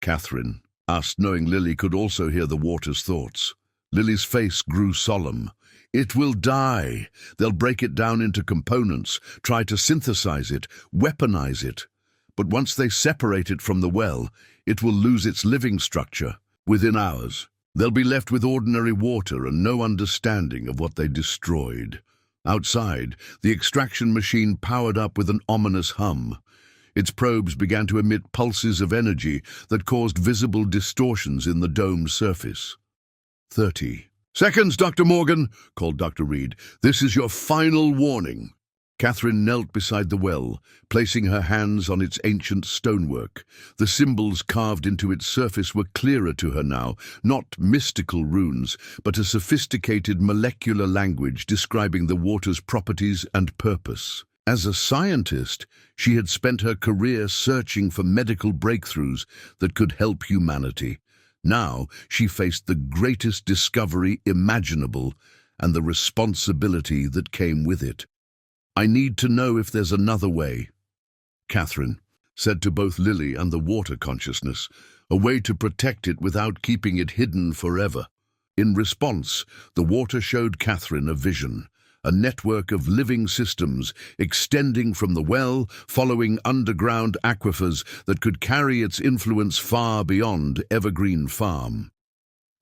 Catherine asked, knowing Lily could also hear the water's thoughts. Lily's face grew solemn. It will die. They'll break it down into components, try to synthesize it, weaponize it. But once they separate it from the well, it will lose its living structure. Within hours, they'll be left with ordinary water and no understanding of what they destroyed. Outside, the extraction machine powered up with an ominous hum. Its probes began to emit pulses of energy that caused visible distortions in the dome's surface. 30 seconds, Dr. Morgan, called Dr. Reed. This is your final warning. Catherine knelt beside the well, placing her hands on its ancient stonework. The symbols carved into its surface were clearer to her now, not mystical runes, but a sophisticated molecular language describing the water's properties and purpose. As a scientist, she had spent her career searching for medical breakthroughs that could help humanity. Now she faced the greatest discovery imaginable and the responsibility that came with it. I need to know if there's another way, Catherine said to both Lily and the water consciousness, a way to protect it without keeping it hidden forever. In response, the water showed Catherine a vision, a network of living systems extending from the well, following underground aquifers that could carry its influence far beyond Evergreen Farm.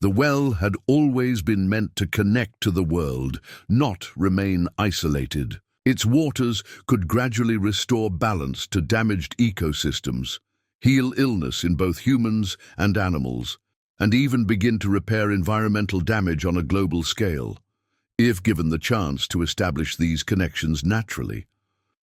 The well had always been meant to connect to the world, not remain isolated. Its waters could gradually restore balance to damaged ecosystems, heal illness in both humans and animals, and even begin to repair environmental damage on a global scale, if given the chance to establish these connections naturally.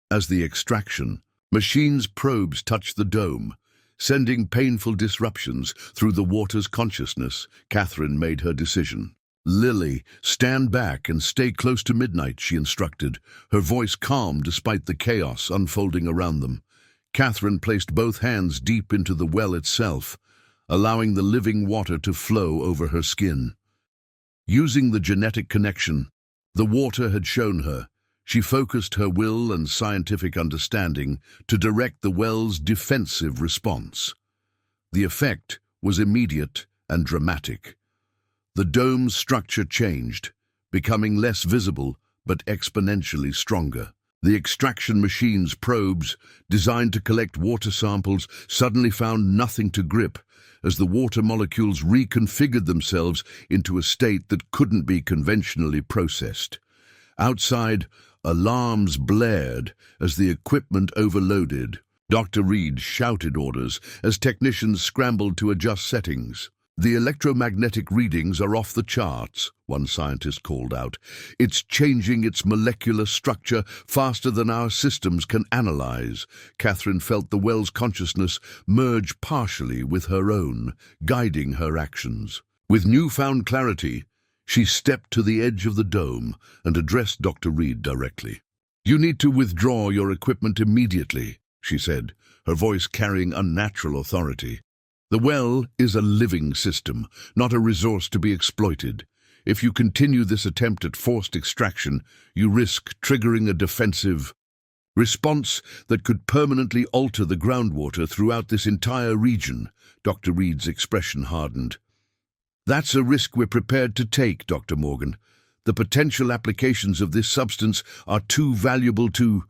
As the extraction machine's probes touched the dome, sending painful disruptions through the water's consciousness, Catherine made her decision. Lily, stand back and stay close to midnight, she instructed, her voice calm despite the chaos unfolding around them. Catherine placed both hands deep into the well itself, allowing the living water to flow over her skin. Using the genetic connection the water had shown her, she focused her will and scientific understanding to direct the well's defensive response. The effect was immediate and dramatic. The dome's structure changed, becoming less visible but exponentially stronger. The extraction machine's probes, designed to collect water samples, suddenly found nothing to grip, as the water molecules reconfigured themselves into a state that couldn't be conventionally processed. Outside, alarms blared as the equipment overloaded. Dr. Reed shouted orders as technicians scrambled to adjust settings. The electromagnetic readings are off the charts, one scientist called out. It's changing its molecular structure faster than our systems can analyze. Catherine felt the well's consciousness merge partially with her own, guiding her actions. With newfound clarity, she stepped to the edge of the dome and addressed Dr. Reed directly. You need to withdraw your equipment immediately, she said, her voice carrying unnatural authority. The well is a living system, not a resource to be exploited. If you continue this attempt at forced extraction, you risk triggering a defensive response that could permanently alter the groundwater throughout this entire region. Dr. Reed's expression hardened. That's a risk we're prepared to take, Dr. Morgan. The potential applications of this substance are too valuable to...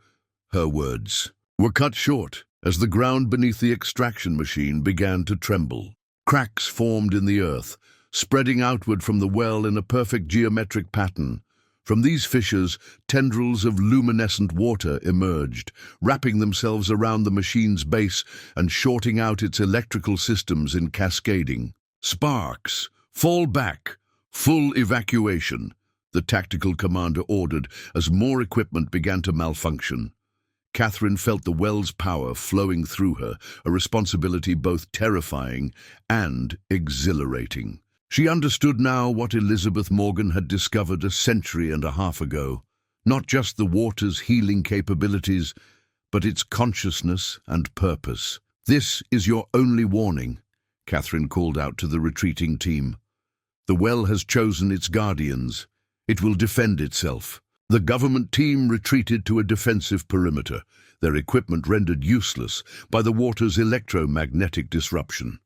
Her words were cut short as the ground beneath the extraction machine began to tremble. Cracks formed in the earth, spreading outward from the well in a perfect geometric pattern. From these fissures, tendrils of luminescent water emerged, wrapping themselves around the machine's base and shorting out its electrical systems in cascading. Sparks! Fall back! Full evacuation! The tactical commander ordered as more equipment began to malfunction. Catherine felt the well's power flowing through her, a responsibility both terrifying and exhilarating. She understood now what Elizabeth Morgan had discovered a century and a half ago. Not just the water's healing capabilities, but its consciousness and purpose. "This is your only warning," Catherine called out to the retreating team. "The well has chosen its guardians. It will defend itself." The government team retreated to a defensive perimeter, their equipment rendered useless by the water's electromagnetic disruption.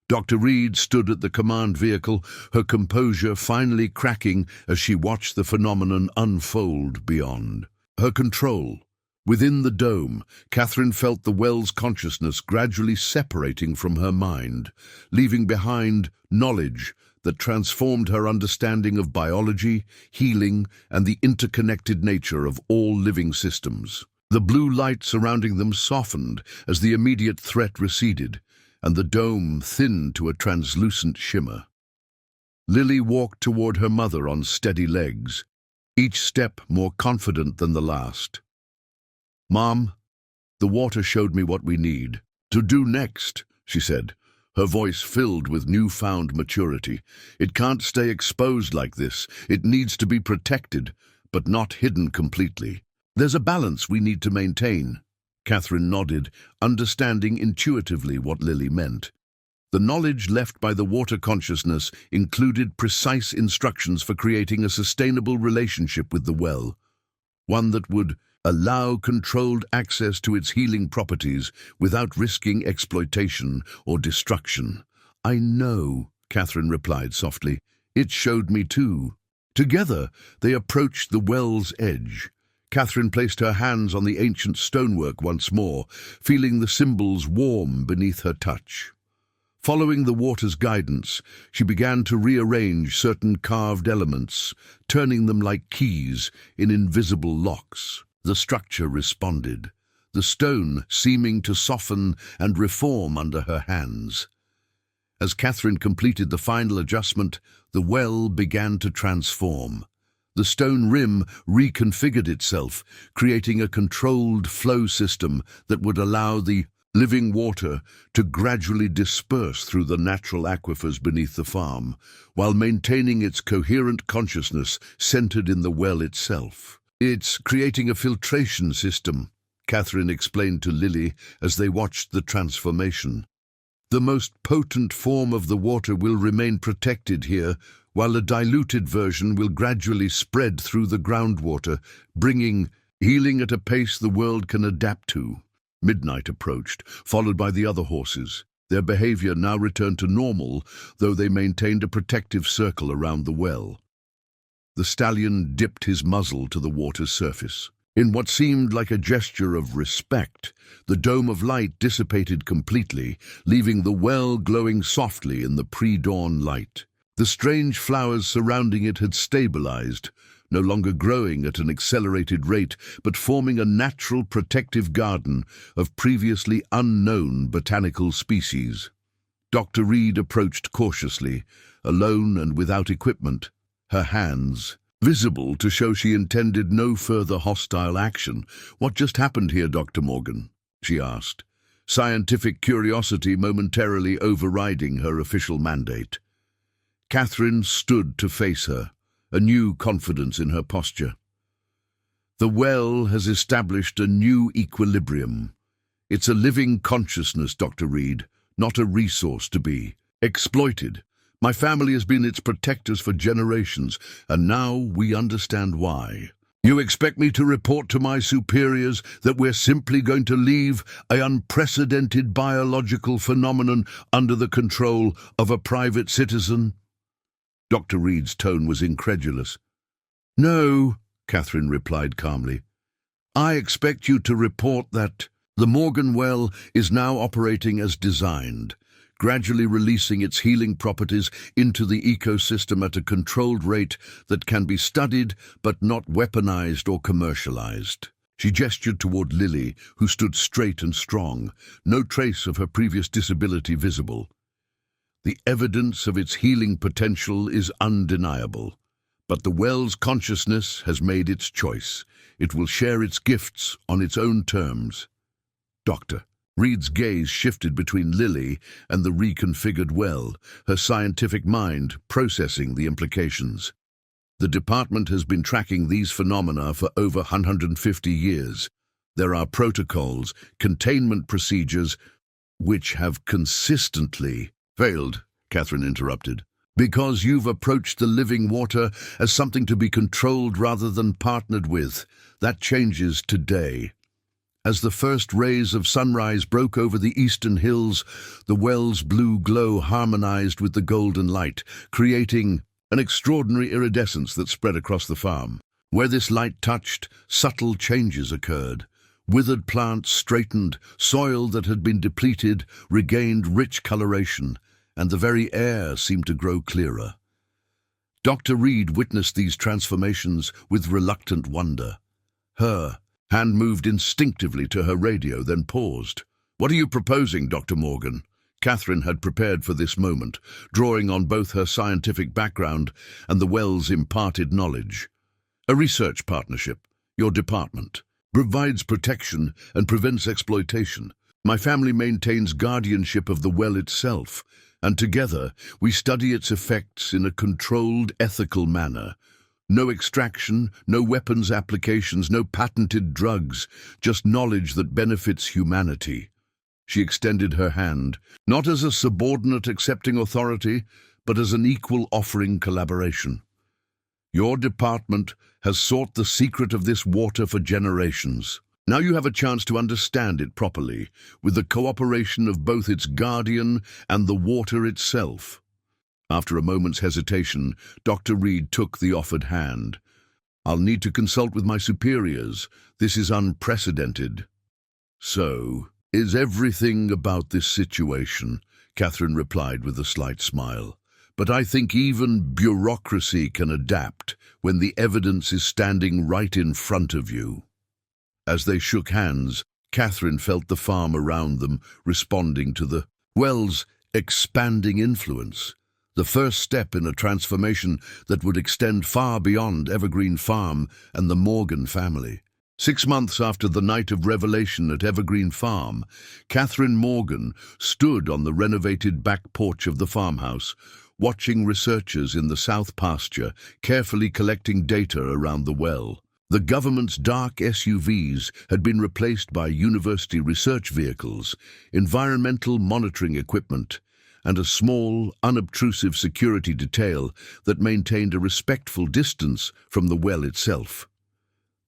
Dr. Reed stood at the command vehicle, her composure finally cracking as she watched the phenomenon unfold beyond. Her control. Within the dome, Catherine felt the well's consciousness gradually separating from her mind, leaving behind knowledge that transformed her understanding of biology, healing, and the interconnected nature of all living systems. The blue light surrounding them softened as the immediate threat receded, and the dome thinned to a translucent shimmer. Lily walked toward her mother on steady legs, each step more confident than the last. "Mom, the water showed me what we need to do next," she said, her voice filled with newfound maturity. "It can't stay exposed like this. It needs to be protected, but not hidden completely. There's a balance we need to maintain." Catherine nodded, understanding intuitively what Lily meant. The knowledge left by the water consciousness included precise instructions for creating a sustainable relationship with the well, one that would allow controlled access to its healing properties without risking exploitation or destruction. "I know," Catherine replied softly. "It showed me too." Together, they approached the well's edge. Catherine placed her hands on the ancient stonework once more, feeling the symbols warm beneath her touch. Following the water's guidance, she began to rearrange certain carved elements, turning them like keys in invisible locks. The structure responded, the stone seeming to soften and reform under her hands. As Catherine completed the final adjustment, the well began to transform. The stone rim reconfigured itself, creating a controlled flow system that would allow the living water to gradually disperse through the natural aquifers beneath the farm, while maintaining its coherent consciousness centered in the well itself. "It's creating a filtration system," Catherine explained to Lily as they watched the transformation. "The most potent form of the water will remain protected here, while a diluted version will gradually spread through the groundwater, bringing healing at a pace the world can adapt to." Midnight approached, followed by the other horses. Their behavior now returned to normal, though they maintained a protective circle around the well. The stallion dipped his muzzle to the water's surface. In what seemed like a gesture of respect, the dome of light dissipated completely, leaving the well glowing softly in the pre-dawn light. The strange flowers surrounding it had stabilized, no longer growing at an accelerated rate, but forming a natural protective garden of previously unknown botanical species. Dr. Reed approached cautiously, alone and without equipment, her hands visible to show she intended no further hostile action. "What just happened here, Dr. Morgan?" she asked, scientific curiosity momentarily overriding her official mandate. Catherine stood to face her, a new confidence in her posture. "The well has established a new equilibrium. It's a living consciousness, Dr. Reed, not a resource to be exploited. My family has been its protectors for generations, and now we understand why. You expect me to report to my superiors that we're simply going to leave an unprecedented biological phenomenon under the control of a private citizen?" Dr. Reed's tone was incredulous. "No," Catherine replied calmly. "I expect you to report that the Morgan well is now operating as designed, gradually releasing its healing properties into the ecosystem at a controlled rate that can be studied but not weaponized or commercialized." She gestured toward Lily, who stood straight and strong, no trace of her previous disability visible. "The evidence of its healing potential is undeniable, but the well's consciousness has made its choice. It will share its gifts on its own terms. Doctor, Reed's gaze shifted between Lily and the reconfigured well, her scientific mind processing the implications. The department has been tracking these phenomena for over 150 years. There are protocols, containment procedures, which have consistently failed, Catherine interrupted. Because you've approached the living water as something to be controlled rather than partnered with. That changes today. As the first rays of sunrise broke over the eastern hills, the well's blue glow harmonized with the golden light, creating an extraordinary iridescence that spread across the farm. Where this light touched, subtle changes occurred. Withered plants straightened, soil that had been depleted regained rich coloration, and the very air seemed to grow clearer. Dr. Reed witnessed these transformations with reluctant wonder. Her hand moved instinctively to her radio, then paused. "What are you proposing, Dr. Morgan?" Catherine had prepared for this moment, drawing on both her scientific background and the well's imparted knowledge. "A research partnership. Your department provides protection and prevents exploitation. My family maintains guardianship of the well itself, and together we study its effects in a controlled, ethical manner. No extraction, no weapons applications, no patented drugs, just knowledge that benefits humanity." She extended her hand, not as a subordinate accepting authority, but as an equal offering collaboration. "Your department has sought the secret of this water for generations. Now you have a chance to understand it properly, with the cooperation of both its guardian and the water itself." After a moment's hesitation, Dr. Reed took the offered hand. "I'll need to consult with my superiors. This is unprecedented." "So, is everything about this situation?" Catherine replied with a slight smile. "But I think even bureaucracy can adapt when the evidence is standing right in front of you." As they shook hands, Catherine felt the farm around them responding to the well's expanding influence, the first step in a transformation that would extend far beyond Evergreen Farm and the Morgan family. 6 months after the night of revelation at Evergreen Farm, Catherine Morgan stood on the renovated back porch of the farmhouse, watching researchers in the south pasture carefully collecting data around the well. The government's dark SUVs had been replaced by university research vehicles, environmental monitoring equipment, and a small, unobtrusive security detail that maintained a respectful distance from the well itself.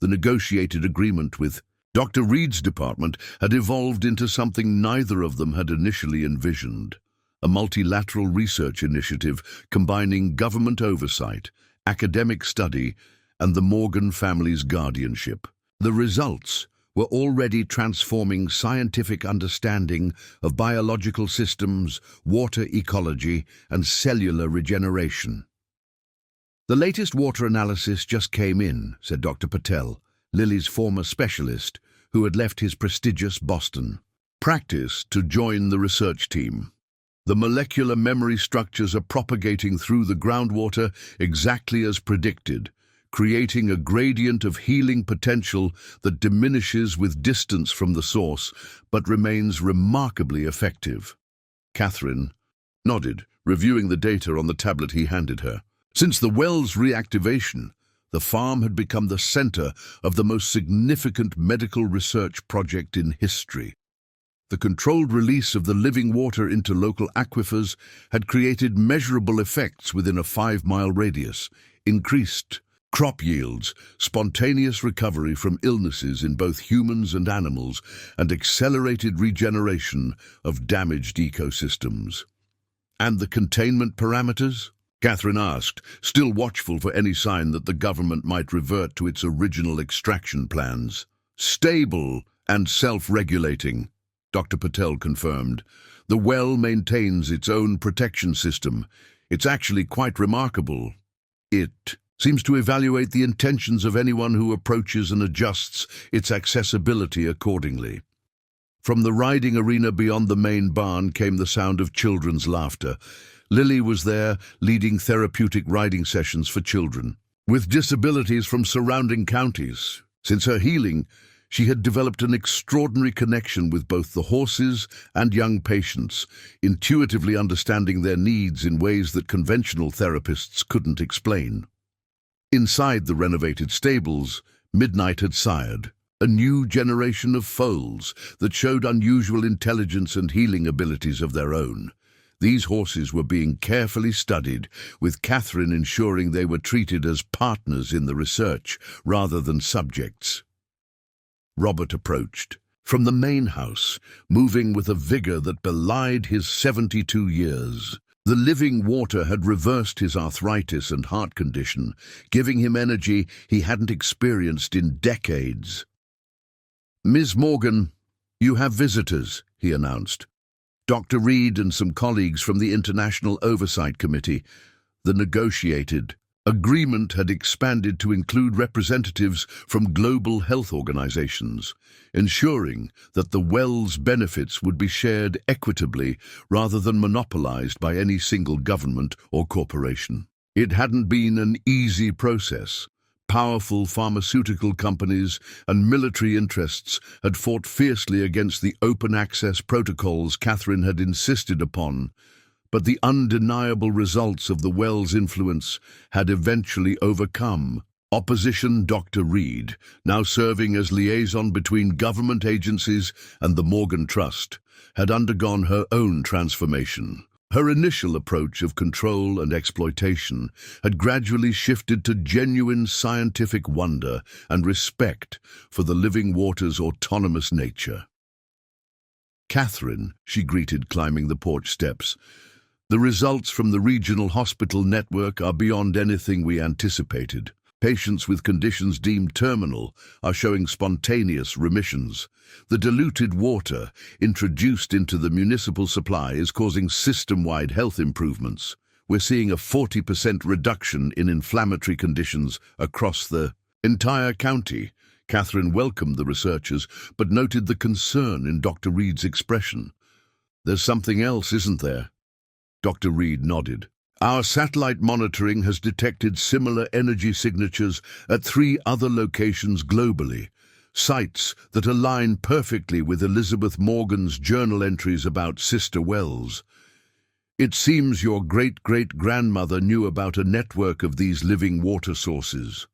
The negotiated agreement with Dr. Reed's department had evolved into something neither of them had initially envisioned: a multilateral research initiative combining government oversight, academic study, and the Morgan family's guardianship. The results were already transforming scientific understanding of biological systems, water ecology, and cellular regeneration. "The latest water analysis just came in," said Dr. Patel, Lily's former specialist, who had left his prestigious Boston practice to join the research team. "The molecular memory structures are propagating through the groundwater exactly as predicted, creating a gradient of healing potential that diminishes with distance from the source, but remains remarkably effective." Catherine nodded, reviewing the data on the tablet he handed her. Since the well's reactivation, the farm had become the center of the most significant medical research project in history. The controlled release of the living water into local aquifers had created measurable effects within a 5-mile radius, increased crop yields, spontaneous recovery from illnesses in both humans and animals, and accelerated regeneration of damaged ecosystems. "And the containment parameters?" Catherine asked, still watchful for any sign that the government might revert to its original extraction plans. "Stable and self-regulating," Dr. Patel confirmed. "The well maintains its own protection system. It's actually quite remarkable. It seems to evaluate the intentions of anyone who approaches and adjusts its accessibility accordingly." From the riding arena beyond the main barn came the sound of children's laughter. Lily was there, leading therapeutic riding sessions for children with disabilities from surrounding counties. Since her healing, She had developed an extraordinary connection with both the horses and young patients, intuitively understanding their needs in ways that conventional therapists couldn't explain. Inside the renovated stables, Midnight had sired a new generation of foals that showed unusual intelligence and healing abilities of their own. These horses were being carefully studied, with Catherine ensuring they were treated as partners in the research rather than subjects. Robert approached from the main house, moving with a vigor that belied his 72 years. The living water had reversed his arthritis and heart condition, giving him energy he hadn't experienced in decades. "Ms. Morgan, you have visitors," he announced. "Dr. Reed and some colleagues from the International Oversight Committee." The negotiated agreement had expanded to include representatives from global health organizations, ensuring that the well's benefits would be shared equitably rather than monopolized by any single government or corporation. It hadn't been an easy process. Powerful pharmaceutical companies and military interests had fought fiercely against the open access protocols Catherine had insisted upon, but the undeniable results of the well's influence had eventually overcome opposition. Dr. Reed, now serving as liaison between government agencies and the Morgan Trust, had undergone her own transformation. Her initial approach of control and exploitation had gradually shifted to genuine scientific wonder and respect for the living water's autonomous nature. "Catherine," she greeted, climbing the porch steps, "the results from the regional hospital network are beyond anything we anticipated. Patients with conditions deemed terminal are showing spontaneous remissions. The diluted water introduced into the municipal supply is causing system-wide health improvements. We're seeing a 40% reduction in inflammatory conditions across the entire county." Catherine welcomed the researchers, but noted the concern in Dr. Reed's expression. "There's something else, isn't there?" Dr. Reed nodded. "Our satellite monitoring has detected similar energy signatures at 3 other locations globally, sites that align perfectly with Elizabeth Morgan's journal entries about sister wells. It seems your great-great-grandmother knew about a network of these living water sources."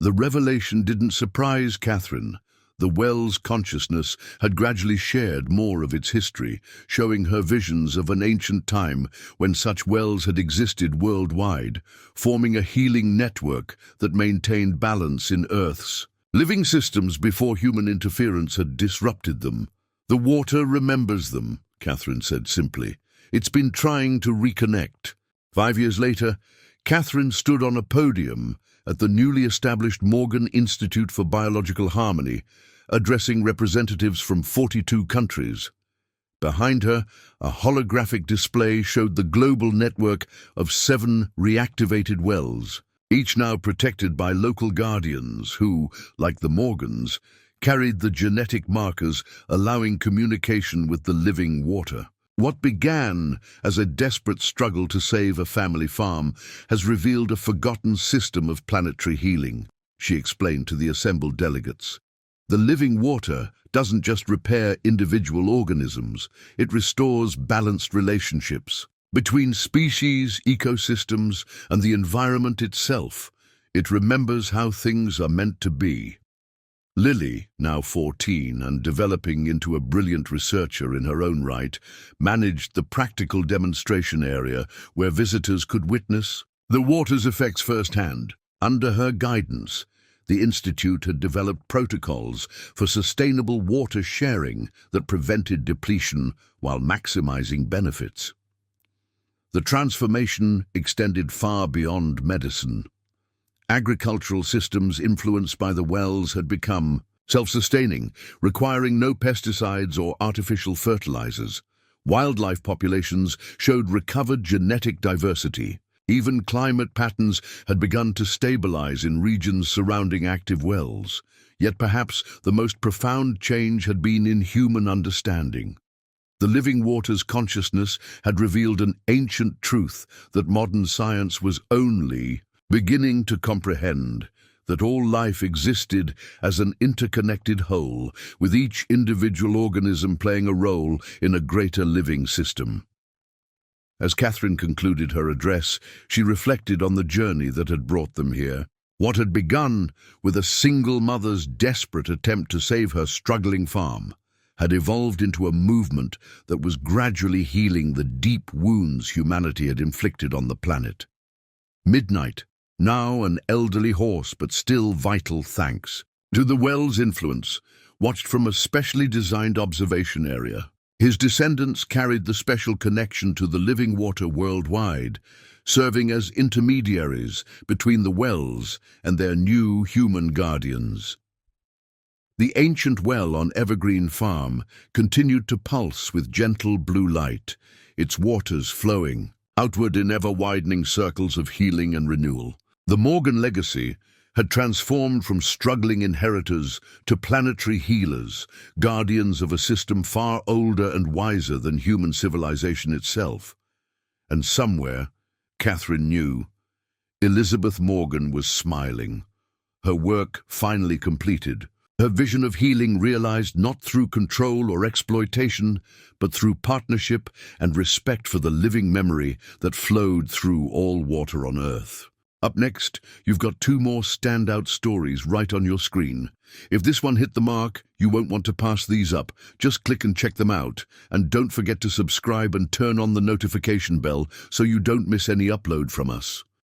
The revelation didn't surprise Catherine. The well's consciousness had gradually shared more of its history, showing her visions of an ancient time when such wells had existed worldwide, forming a healing network that maintained balance in Earth's living systems before human interference had disrupted them. "The water remembers them," Catherine said simply. "It's been trying to reconnect." 5 years later, Catherine stood on a podium at the newly established Morgan Institute for Biological Harmony, addressing representatives from 42 countries. Behind her, a holographic display showed the global network of 7 reactivated wells, each now protected by local guardians who, like the Morgans, carried the genetic markers allowing communication with the living water. What began as a desperate struggle to save a family farm has revealed a forgotten system of planetary healing, she explained to the assembled delegates. The living water doesn't just repair individual organisms, it restores balanced relationships between species, ecosystems, and the environment itself. It remembers how things are meant to be. Lily, now 14 and developing into a brilliant researcher in her own right, managed the practical demonstration area where visitors could witness the water's effects firsthand. Under her guidance, the Institute had developed protocols for sustainable water sharing that prevented depletion while maximizing benefits. The transformation extended far beyond medicine. Agricultural systems influenced by the wells had become self-sustaining, requiring no pesticides or artificial fertilizers. Wildlife populations showed recovered genetic diversity. Even climate patterns had begun to stabilize in regions surrounding active wells. Yet perhaps the most profound change had been in human understanding. The living water's consciousness had revealed an ancient truth that modern science was only beginning to comprehend. that all life existed as an interconnected whole, with each individual organism playing a role in a greater living system. As Catherine concluded her address, she reflected on the journey that had brought them here. What had begun with a single mother's desperate attempt to save her struggling farm had evolved into a movement that was gradually healing the deep wounds humanity had inflicted on the planet. Midnight, now an elderly horse but still vital thanks to the well's influence, watched from a specially designed observation area. His descendants carried the special connection to the living water worldwide, serving as intermediaries between the wells and their new human guardians. The ancient well on Evergreen Farm continued to pulse with gentle blue light, its waters flowing outward in ever-widening circles of healing and renewal. The Morgan legacy had transformed from struggling inheritors to planetary healers, guardians of a system far older and wiser than human civilization itself. And somewhere, Catherine knew, Elizabeth Morgan was smiling, her work finally completed, her vision of healing realized not through control or exploitation, but through partnership and respect for the living memory that flowed through all water on Earth. Up next, you've got two more standout stories right on your screen. If this one hit the mark, you won't want to pass these up. Just click and check them out. And don't forget to subscribe and turn on the notification bell so you don't miss any upload from us.